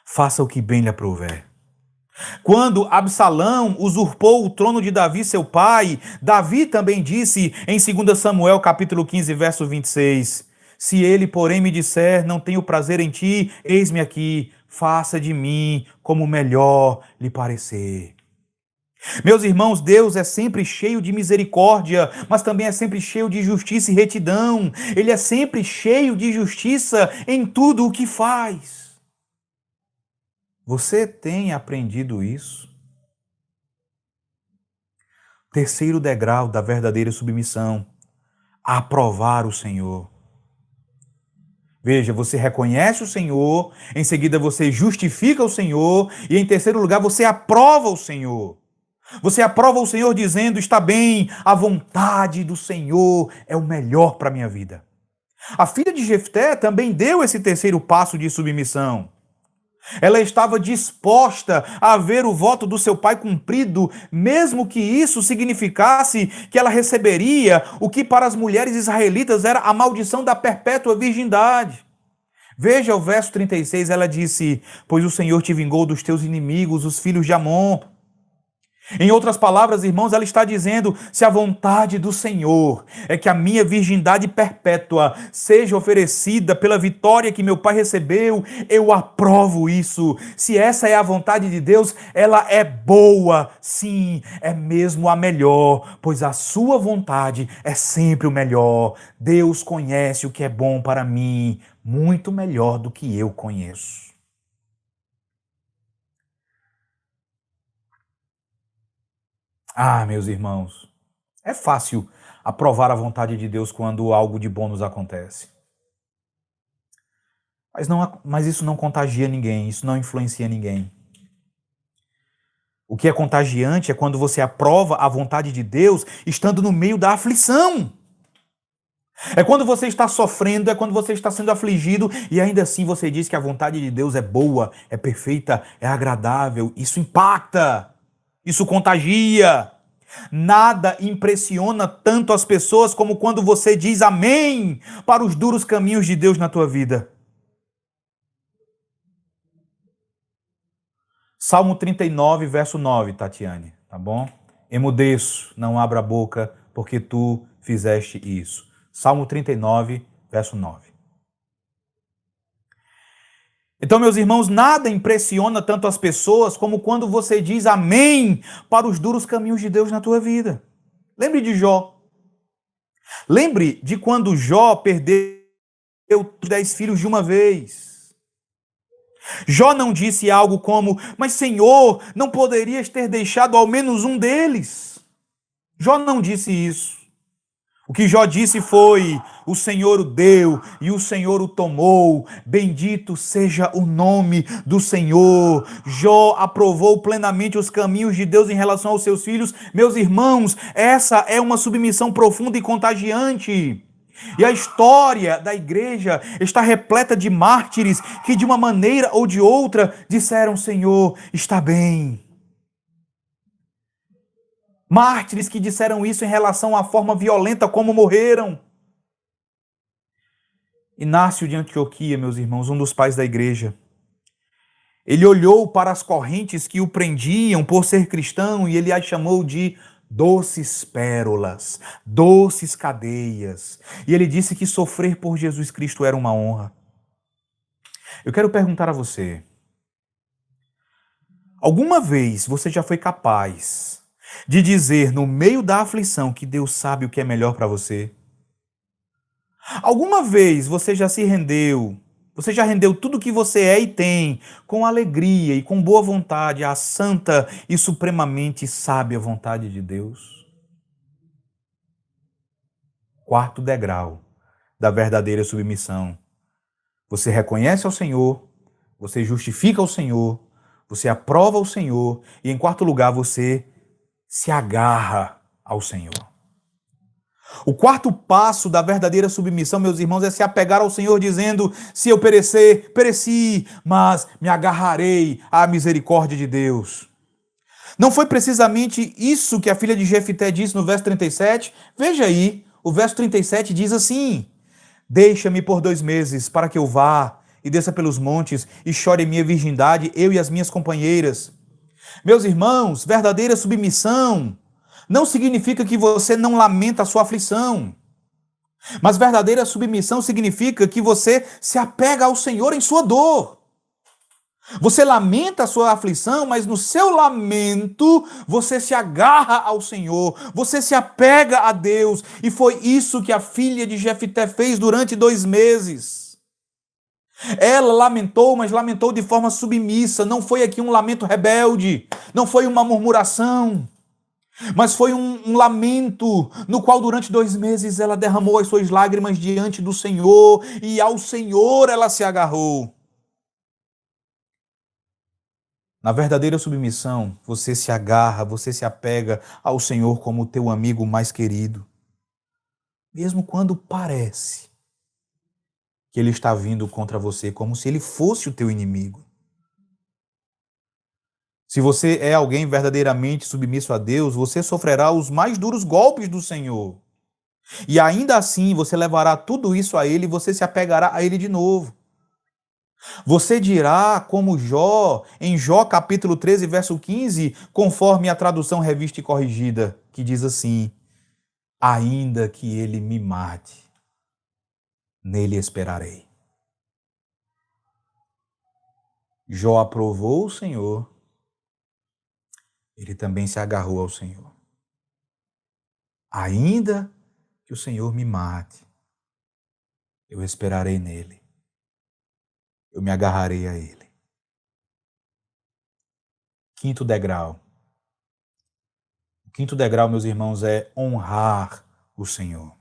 faça o que bem lhe aprouver. Quando Absalão usurpou o trono de Davi, seu pai, Davi também disse em 2 Samuel capítulo 15, verso 26, se ele, porém, me disser, não tenho prazer em ti, eis-me aqui, faça de mim como melhor lhe parecer. Meus irmãos, Deus é sempre cheio de misericórdia, mas também é sempre cheio de justiça e retidão. Ele é sempre cheio de justiça em tudo o que faz. Você tem aprendido isso? Terceiro degrau da verdadeira submissão, aprovar o Senhor. Veja, você reconhece o Senhor, em seguida você justifica o Senhor e em terceiro lugar você aprova o Senhor. Você aprova o Senhor dizendo, está bem, a vontade do Senhor é o melhor para a minha vida. A filha de Jefté também deu esse terceiro passo de submissão. Ela estava disposta a ver o voto do seu pai cumprido, mesmo que isso significasse que ela receberia o que para as mulheres israelitas era a maldição da perpétua virgindade. Veja o verso 36, ela disse, pois o Senhor te vingou dos teus inimigos, os filhos de Amon. Em outras palavras, irmãos, ela está dizendo, se a vontade do Senhor é que a minha virgindade perpétua seja oferecida pela vitória que meu pai recebeu, eu aprovo isso. Se essa é a vontade de Deus, ela é boa, sim, é mesmo a melhor, pois a sua vontade é sempre o melhor. Deus conhece o que é bom para mim, muito melhor do que eu conheço. Ah, meus irmãos, é fácil aprovar a vontade de Deus quando algo de bom nos acontece. Mas isso não contagia ninguém, isso não influencia ninguém. O que é contagiante é quando você aprova a vontade de Deus estando no meio da aflição. É quando você está sofrendo, é quando você está sendo afligido e ainda assim você diz que a vontade de Deus é boa, é perfeita, é agradável. Isso impacta. Isso contagia. Nada impressiona tanto as pessoas como quando você diz amém para os duros caminhos de Deus na tua vida. Salmo 39, verso 9, Tatiane, tá bom? Emudeço, não abra a boca, porque tu fizeste isso. Salmo 39, verso 9. Então, meus irmãos, nada impressiona tanto as pessoas como quando você diz amém para os duros caminhos de Deus na tua vida. Lembre de Jó. Lembre de quando Jó perdeu os 10 filhos de uma vez. Jó não disse algo como, mas Senhor, não poderias ter deixado ao menos um deles? Jó não disse isso. O que Jó disse foi: o Senhor o deu e o Senhor o tomou. Bendito seja o nome do Senhor. Jó aprovou plenamente os caminhos de Deus em relação aos seus filhos. Meus irmãos, essa é uma submissão profunda e contagiante. E a história da igreja está repleta de mártires que, de uma maneira ou de outra, disseram: Senhor, está bem. Mártires que disseram isso em relação à forma violenta como morreram. Inácio de Antioquia, meus irmãos, um dos pais da igreja, ele olhou para as correntes que o prendiam por ser cristão e ele as chamou de doces pérolas, doces cadeias. E ele disse que sofrer por Jesus Cristo era uma honra. Eu quero perguntar a você: alguma vez você já foi capaz de dizer no meio da aflição que Deus sabe o que é melhor para você? Alguma vez você já se rendeu, você já rendeu tudo o que você é e tem, com alegria e com boa vontade, à santa e supremamente sábia vontade de Deus? Quarto degrau da verdadeira submissão. Você reconhece ao Senhor, você justifica ao Senhor, você aprova o Senhor e, em quarto lugar, você se agarra ao Senhor. O quarto passo da verdadeira submissão, meus irmãos, é se apegar ao Senhor dizendo: se eu perecer, pereci, mas me agarrarei à misericórdia de Deus. Não foi precisamente isso que a filha de Jefité disse no verso 37? Veja aí, o verso 37 diz assim: deixa-me por 2 meses para que eu vá e desça pelos montes e chore minha virgindade, eu e as minhas companheiras. Meus irmãos, verdadeira submissão não significa que você não lamenta a sua aflição. Mas verdadeira submissão significa que você se apega ao Senhor em sua dor. Você lamenta a sua aflição, mas no seu lamento você se agarra ao Senhor, você se apega a Deus. E foi isso que a filha de Jefité fez durante 2 meses. Ela lamentou, mas lamentou de forma submissa. Não foi aqui um lamento rebelde, não foi uma murmuração. Mas foi um lamento no qual durante 2 meses ela derramou as suas lágrimas diante do Senhor e ao Senhor ela se agarrou. Na verdadeira submissão, você se agarra, você se apega ao Senhor como o teu amigo mais querido. Mesmo quando parece que Ele está vindo contra você, como se Ele fosse o teu inimigo. Se você é alguém verdadeiramente submisso a Deus, você sofrerá os mais duros golpes do Senhor. E ainda assim, você levará tudo isso a Ele e você se apegará a Ele de novo. Você dirá como Jó, em Jó capítulo 13, verso 15, conforme a tradução revista e corrigida, que diz assim: ainda que ele me mate, nele esperarei. Jó aprovou o Senhor, ele também se agarrou ao Senhor. Ainda que o Senhor me mate, eu esperarei nele. Eu me agarrarei a ele. Quinto degrau. O quinto degrau, meus irmãos, é honrar o Senhor.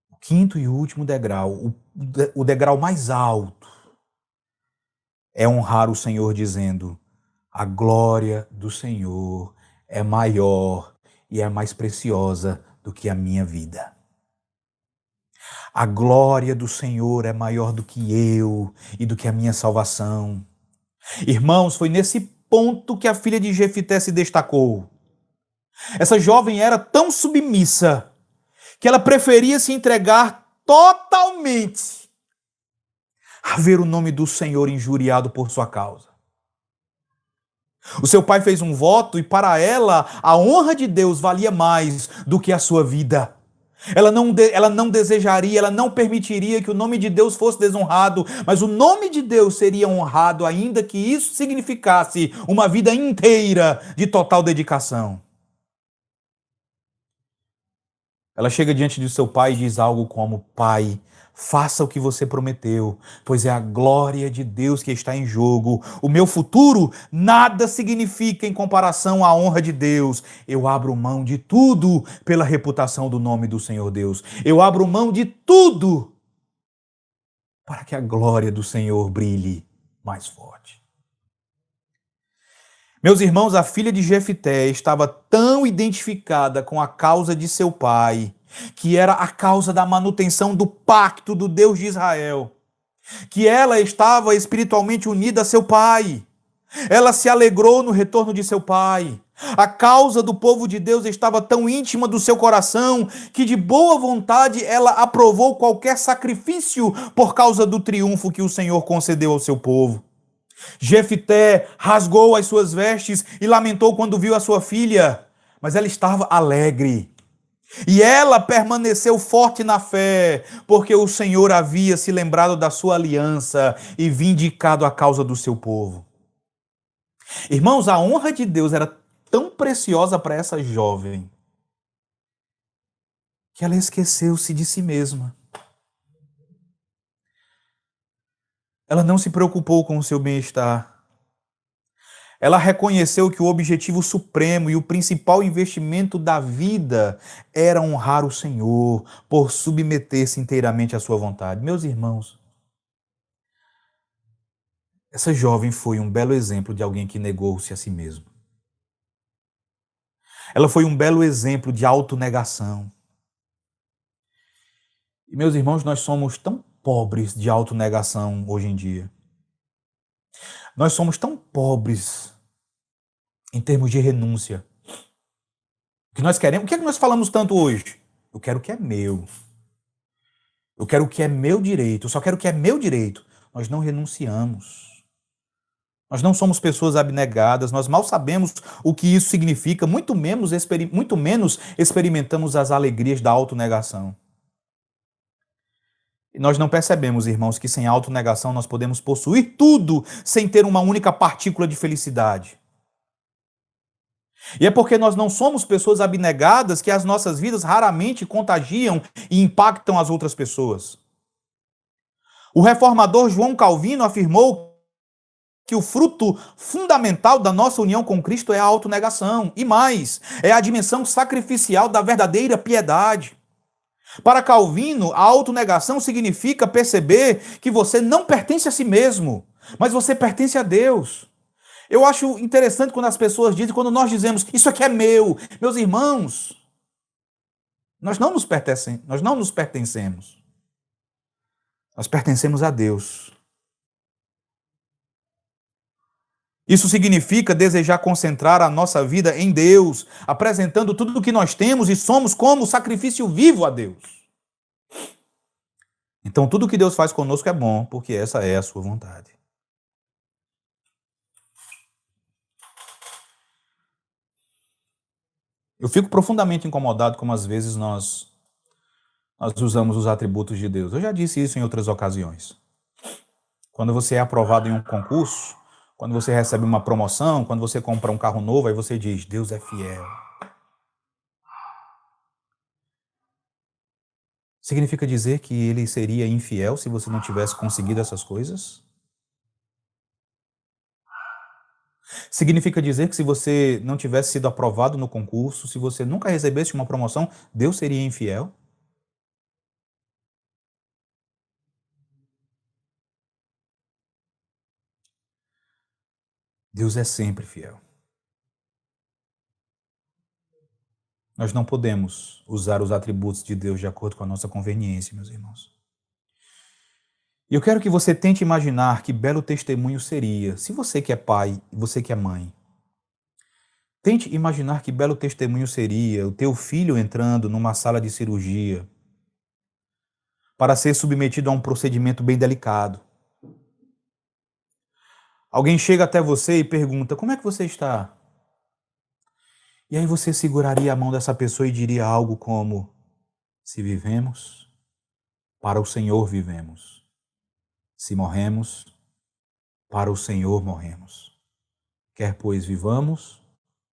O quinto e último degrau, o degrau mais alto, é honrar o Senhor dizendo: a glória do Senhor é maior e é mais preciosa do que a minha vida. A glória do Senhor é maior do que eu e do que a minha salvação. Irmãos, foi nesse ponto que a filha de Jefité se destacou. Essa jovem era tão submissa que ela preferia se entregar totalmente a ver o nome do Senhor injuriado por sua causa. O seu pai fez um voto e para ela a honra de Deus valia mais do que a sua vida. Ela não desejaria, ela não permitiria que o nome de Deus fosse desonrado, mas o nome de Deus seria honrado, ainda que isso significasse uma vida inteira de total dedicação. Ela chega diante de seu pai e diz algo como: pai, Faça o que você prometeu, pois é a glória de Deus que está em jogo. O meu futuro nada significa em comparação à honra de Deus. Eu abro mão de tudo pela reputação do nome do Senhor Deus. Eu abro mão de tudo para que a glória do Senhor brilhe mais forte. Meus irmãos, a filha de Jefté estava tão identificada com a causa de seu pai, que era a causa da manutenção do pacto do Deus de Israel, que ela estava espiritualmente unida a seu pai. Ela se alegrou no retorno de seu pai. A causa do povo de Deus estava tão íntima do seu coração que de boa vontade ela aprovou qualquer sacrifício por causa do triunfo que o Senhor concedeu ao seu povo. Jefté rasgou as suas vestes e lamentou quando viu a sua filha, mas ela estava alegre. E ela permaneceu forte na fé, porque o Senhor havia se lembrado da sua aliança e vindicado a causa do seu povo. Irmãos, a honra de Deus era tão preciosa para essa jovem que ela esqueceu-se de si mesma. Ela não se preocupou com o seu bem-estar. Ela reconheceu que o objetivo supremo e o principal investimento da vida era honrar o Senhor por submeter-se inteiramente à sua vontade. Meus irmãos, essa jovem foi um belo exemplo de alguém que negou-se a si mesmo. Ela foi um belo exemplo de autonegação. E, meus irmãos, nós somos tão pobres de autonegação hoje em dia. Nós somos tão pobres em termos de renúncia. O que nós queremos, o que é que nós falamos tanto hoje? Eu quero o que é meu. Eu quero o que é meu direito. Eu só quero o que é meu direito. Nós não renunciamos. Nós não somos pessoas abnegadas. Nós mal sabemos o que isso significa. Muito menos experimentamos as alegrias da autonegação. E nós não percebemos, irmãos, que sem autonegação nós podemos possuir tudo sem ter uma única partícula de felicidade. E é porque nós não somos pessoas abnegadas que as nossas vidas raramente contagiam e impactam as outras pessoas. O reformador João Calvino afirmou que o fruto fundamental da nossa união com Cristo é a autonegação. E mais, é a dimensão sacrificial da verdadeira piedade. Para Calvino, a autonegação significa perceber que você não pertence a si mesmo, mas você pertence a Deus. Eu acho interessante quando as pessoas dizem, quando nós dizemos, isso aqui é meu. Meus irmãos, nós não nos pertencemos. Nós pertencemos a Deus. Isso significa desejar concentrar a nossa vida em Deus, apresentando tudo o que nós temos e somos como sacrifício vivo a Deus. Então, tudo o que Deus faz conosco é bom, porque essa é a sua vontade. Eu fico profundamente incomodado como às vezes nós usamos os atributos de Deus. Eu já disse isso em outras ocasiões. Quando você é aprovado em um concurso, quando você recebe uma promoção, quando você compra um carro novo, aí você diz, Deus é fiel. Significa dizer que ele seria infiel se você não tivesse conseguido essas coisas? Significa dizer que se você não tivesse sido aprovado no concurso, se você nunca recebesse uma promoção, Deus seria infiel? Deus é sempre fiel. Nós não podemos usar os atributos de Deus de acordo com a nossa conveniência, meus irmãos. E eu quero que você tente imaginar que belo testemunho seria, se você que é pai e você que é mãe. Tente imaginar que belo testemunho seria o teu filho entrando numa sala de cirurgia para ser submetido a um procedimento bem delicado. Alguém chega até você e pergunta, como é que você está? E aí você seguraria a mão dessa pessoa e diria algo como, se vivemos, para o Senhor vivemos. Se morremos, para o Senhor morremos. Quer pois vivamos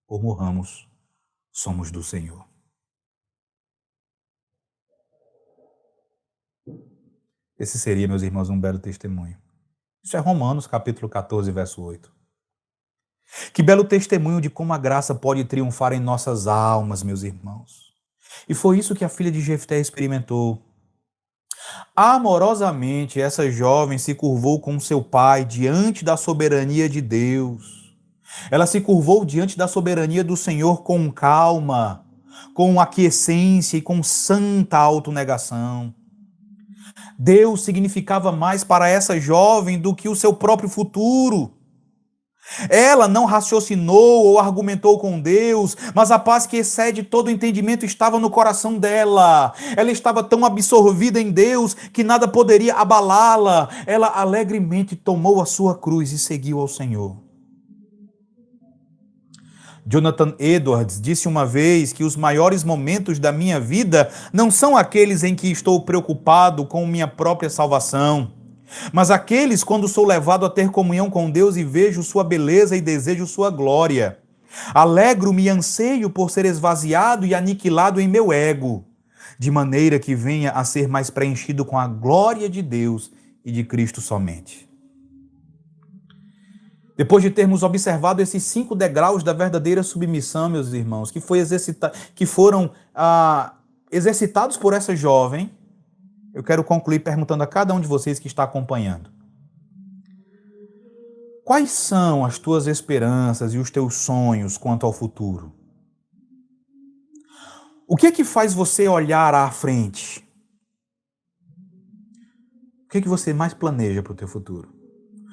ou morramos, somos do Senhor. Esse seria, meus irmãos, um belo testemunho. Isso é Romanos, capítulo 14, verso 8. Que belo testemunho de como a graça pode triunfar em nossas almas, meus irmãos. E foi isso que a filha de Jefté experimentou. Amorosamente, essa jovem se curvou com seu pai diante da soberania de Deus. Ela se curvou diante da soberania do Senhor com calma, com aquiescência e com santa autonegação. Deus significava mais para essa jovem do que o seu próprio futuro. Ela não raciocinou ou argumentou com Deus, mas a paz que excede todo entendimento estava no coração dela. Ela estava tão absorvida em Deus que nada poderia abalá-la. Ela alegremente tomou a sua cruz e seguiu ao Senhor. Jonathan Edwards disse uma vez que os maiores momentos da minha vida não são aqueles em que estou preocupado com minha própria salvação, mas aqueles quando sou levado a ter comunhão com Deus e vejo sua beleza e desejo sua glória. Alegro-me e anseio por ser esvaziado e aniquilado em meu ego, de maneira que venha a ser mais preenchido com a glória de Deus e de Cristo somente. Depois de termos observado esses 5 degraus da verdadeira submissão, meus irmãos, que foram exercitados por essa jovem, eu quero concluir perguntando a cada um de vocês que está acompanhando. Quais são as tuas esperanças e os teus sonhos quanto ao futuro? O que é que faz você olhar à frente? O que é que você mais planeja para o teu futuro?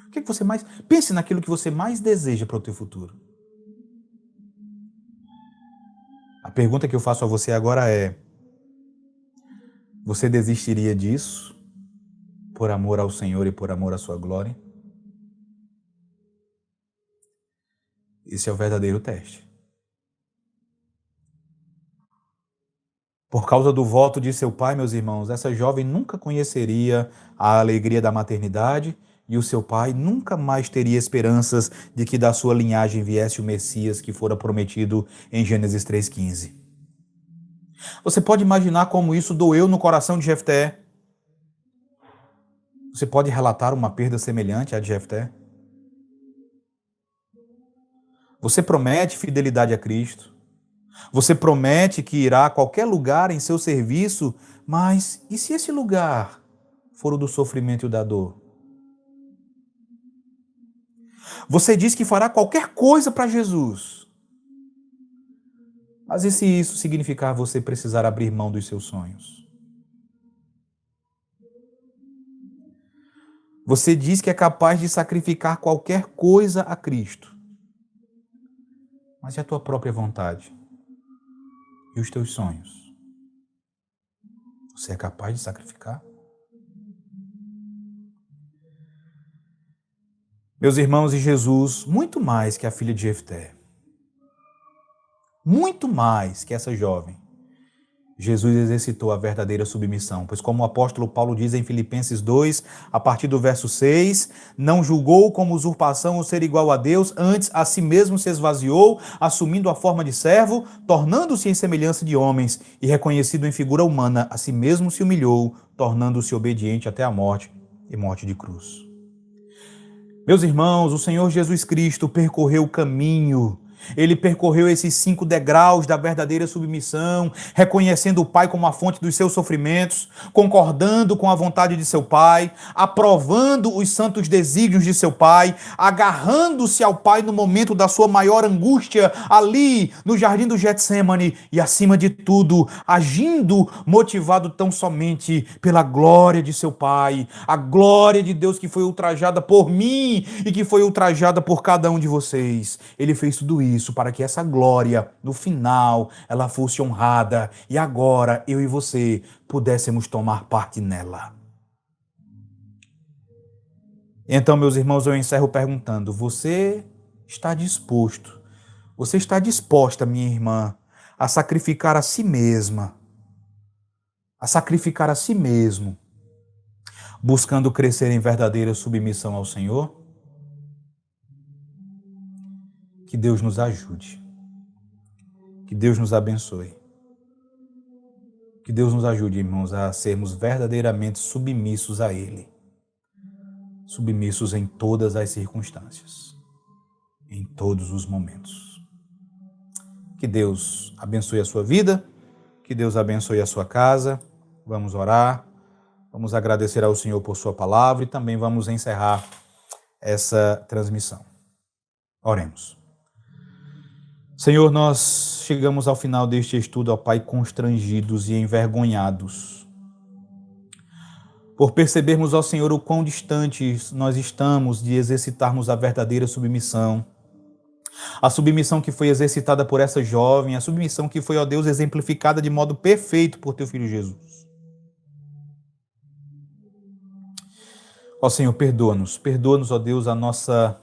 O que é que você mais... Pense naquilo que você mais deseja para o teu futuro. A pergunta que eu faço a você agora é: você desistiria disso por amor ao Senhor e por amor à sua glória? Esse é o verdadeiro teste. Por causa do voto de seu pai, meus irmãos, essa jovem nunca conheceria a alegria da maternidade e o seu pai nunca mais teria esperanças de que da sua linhagem viesse o Messias que fora prometido em Gênesis 3,15. Você pode imaginar como isso doeu no coração de Jefté? Você pode relatar uma perda semelhante à de Jefté? Você promete fidelidade a Cristo. Você promete que irá a qualquer lugar em seu serviço, mas e se esse lugar for o do sofrimento e o da dor? Você diz que fará qualquer coisa para Jesus. Mas e se isso significar você precisar abrir mão dos seus sonhos? Você diz que é capaz de sacrificar qualquer coisa a Cristo. Mas e a tua própria vontade? E os teus sonhos? Você é capaz de sacrificar? Meus irmãos, e Jesus, muito mais que a filha de Jefté, muito mais que essa jovem, Jesus exercitou a verdadeira submissão, pois como o apóstolo Paulo diz em Filipenses 2, a partir do verso 6, não julgou como usurpação o ser igual a Deus, antes a si mesmo se esvaziou, assumindo a forma de servo, tornando-se em semelhança de homens, e reconhecido em figura humana, a si mesmo se humilhou, tornando-se obediente até a morte e morte de cruz. Meus irmãos, o Senhor Jesus Cristo percorreu o caminho. Ele percorreu esses 5 degraus da verdadeira submissão, reconhecendo o Pai como a fonte dos seus sofrimentos, concordando com a vontade de seu Pai, aprovando os santos desígnios de seu Pai, agarrando-se ao Pai no momento da sua maior angústia, ali no jardim do Getsêmani, e acima de tudo, agindo motivado tão somente pela glória de seu Pai, a glória de Deus que foi ultrajada por mim e que foi ultrajada por cada um de vocês. Ele fez tudo isso para que essa glória, no final, ela fosse honrada e agora eu e você pudéssemos tomar parte nela. Então, meus irmãos, eu encerro perguntando: você está disposto, você está disposta, minha irmã, a sacrificar a si mesma, a sacrificar a si mesmo, buscando crescer em verdadeira submissão ao Senhor? Que Deus nos ajude. Que Deus nos abençoe. Que Deus nos ajude, irmãos, a sermos verdadeiramente submissos a Ele. Submissos em todas as circunstâncias, em todos os momentos. Que Deus abençoe a sua vida, que Deus abençoe a sua casa. Vamos orar, vamos agradecer ao Senhor por sua palavra e também vamos encerrar essa transmissão. Oremos. Senhor, nós chegamos ao final deste estudo, ó Pai, constrangidos e envergonhados, por percebermos, ó Senhor, o quão distantes nós estamos de exercitarmos a verdadeira submissão. A submissão que foi exercitada por essa jovem, a submissão que foi, ó Deus, exemplificada de modo perfeito por Teu Filho Jesus. Ó Senhor, perdoa-nos, ó Deus, a nossa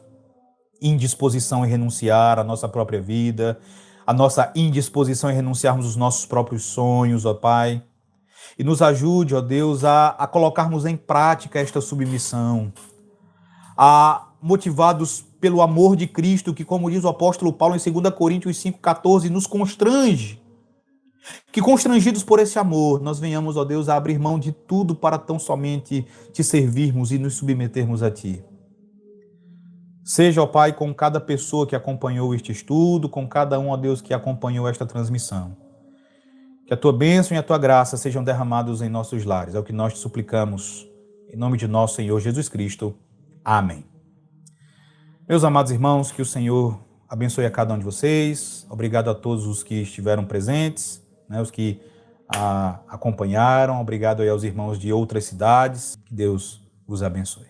indisposição em renunciar à nossa própria vida, a nossa indisposição em renunciarmos os nossos próprios sonhos, ó Pai. E nos ajude, ó Deus, a colocarmos em prática esta submissão, motivados pelo amor de Cristo, que, como diz o apóstolo Paulo em 2 Coríntios 5,14, nos constrange. Que, constrangidos por esse amor, nós venhamos, ó Deus, a abrir mão de tudo para tão somente Te servirmos e nos submetermos a Ti. Seja, ó Pai, com cada pessoa que acompanhou este estudo, com cada um, ó Deus, que acompanhou esta transmissão. Que a Tua bênção e a Tua graça sejam derramados em nossos lares. É o que nós te suplicamos, em nome de nosso Senhor Jesus Cristo. Amém. Meus amados irmãos, que o Senhor abençoe a cada um de vocês. Obrigado a todos os que estiveram presentes, os que acompanharam. Obrigado aí aos irmãos de outras cidades. Que Deus os abençoe.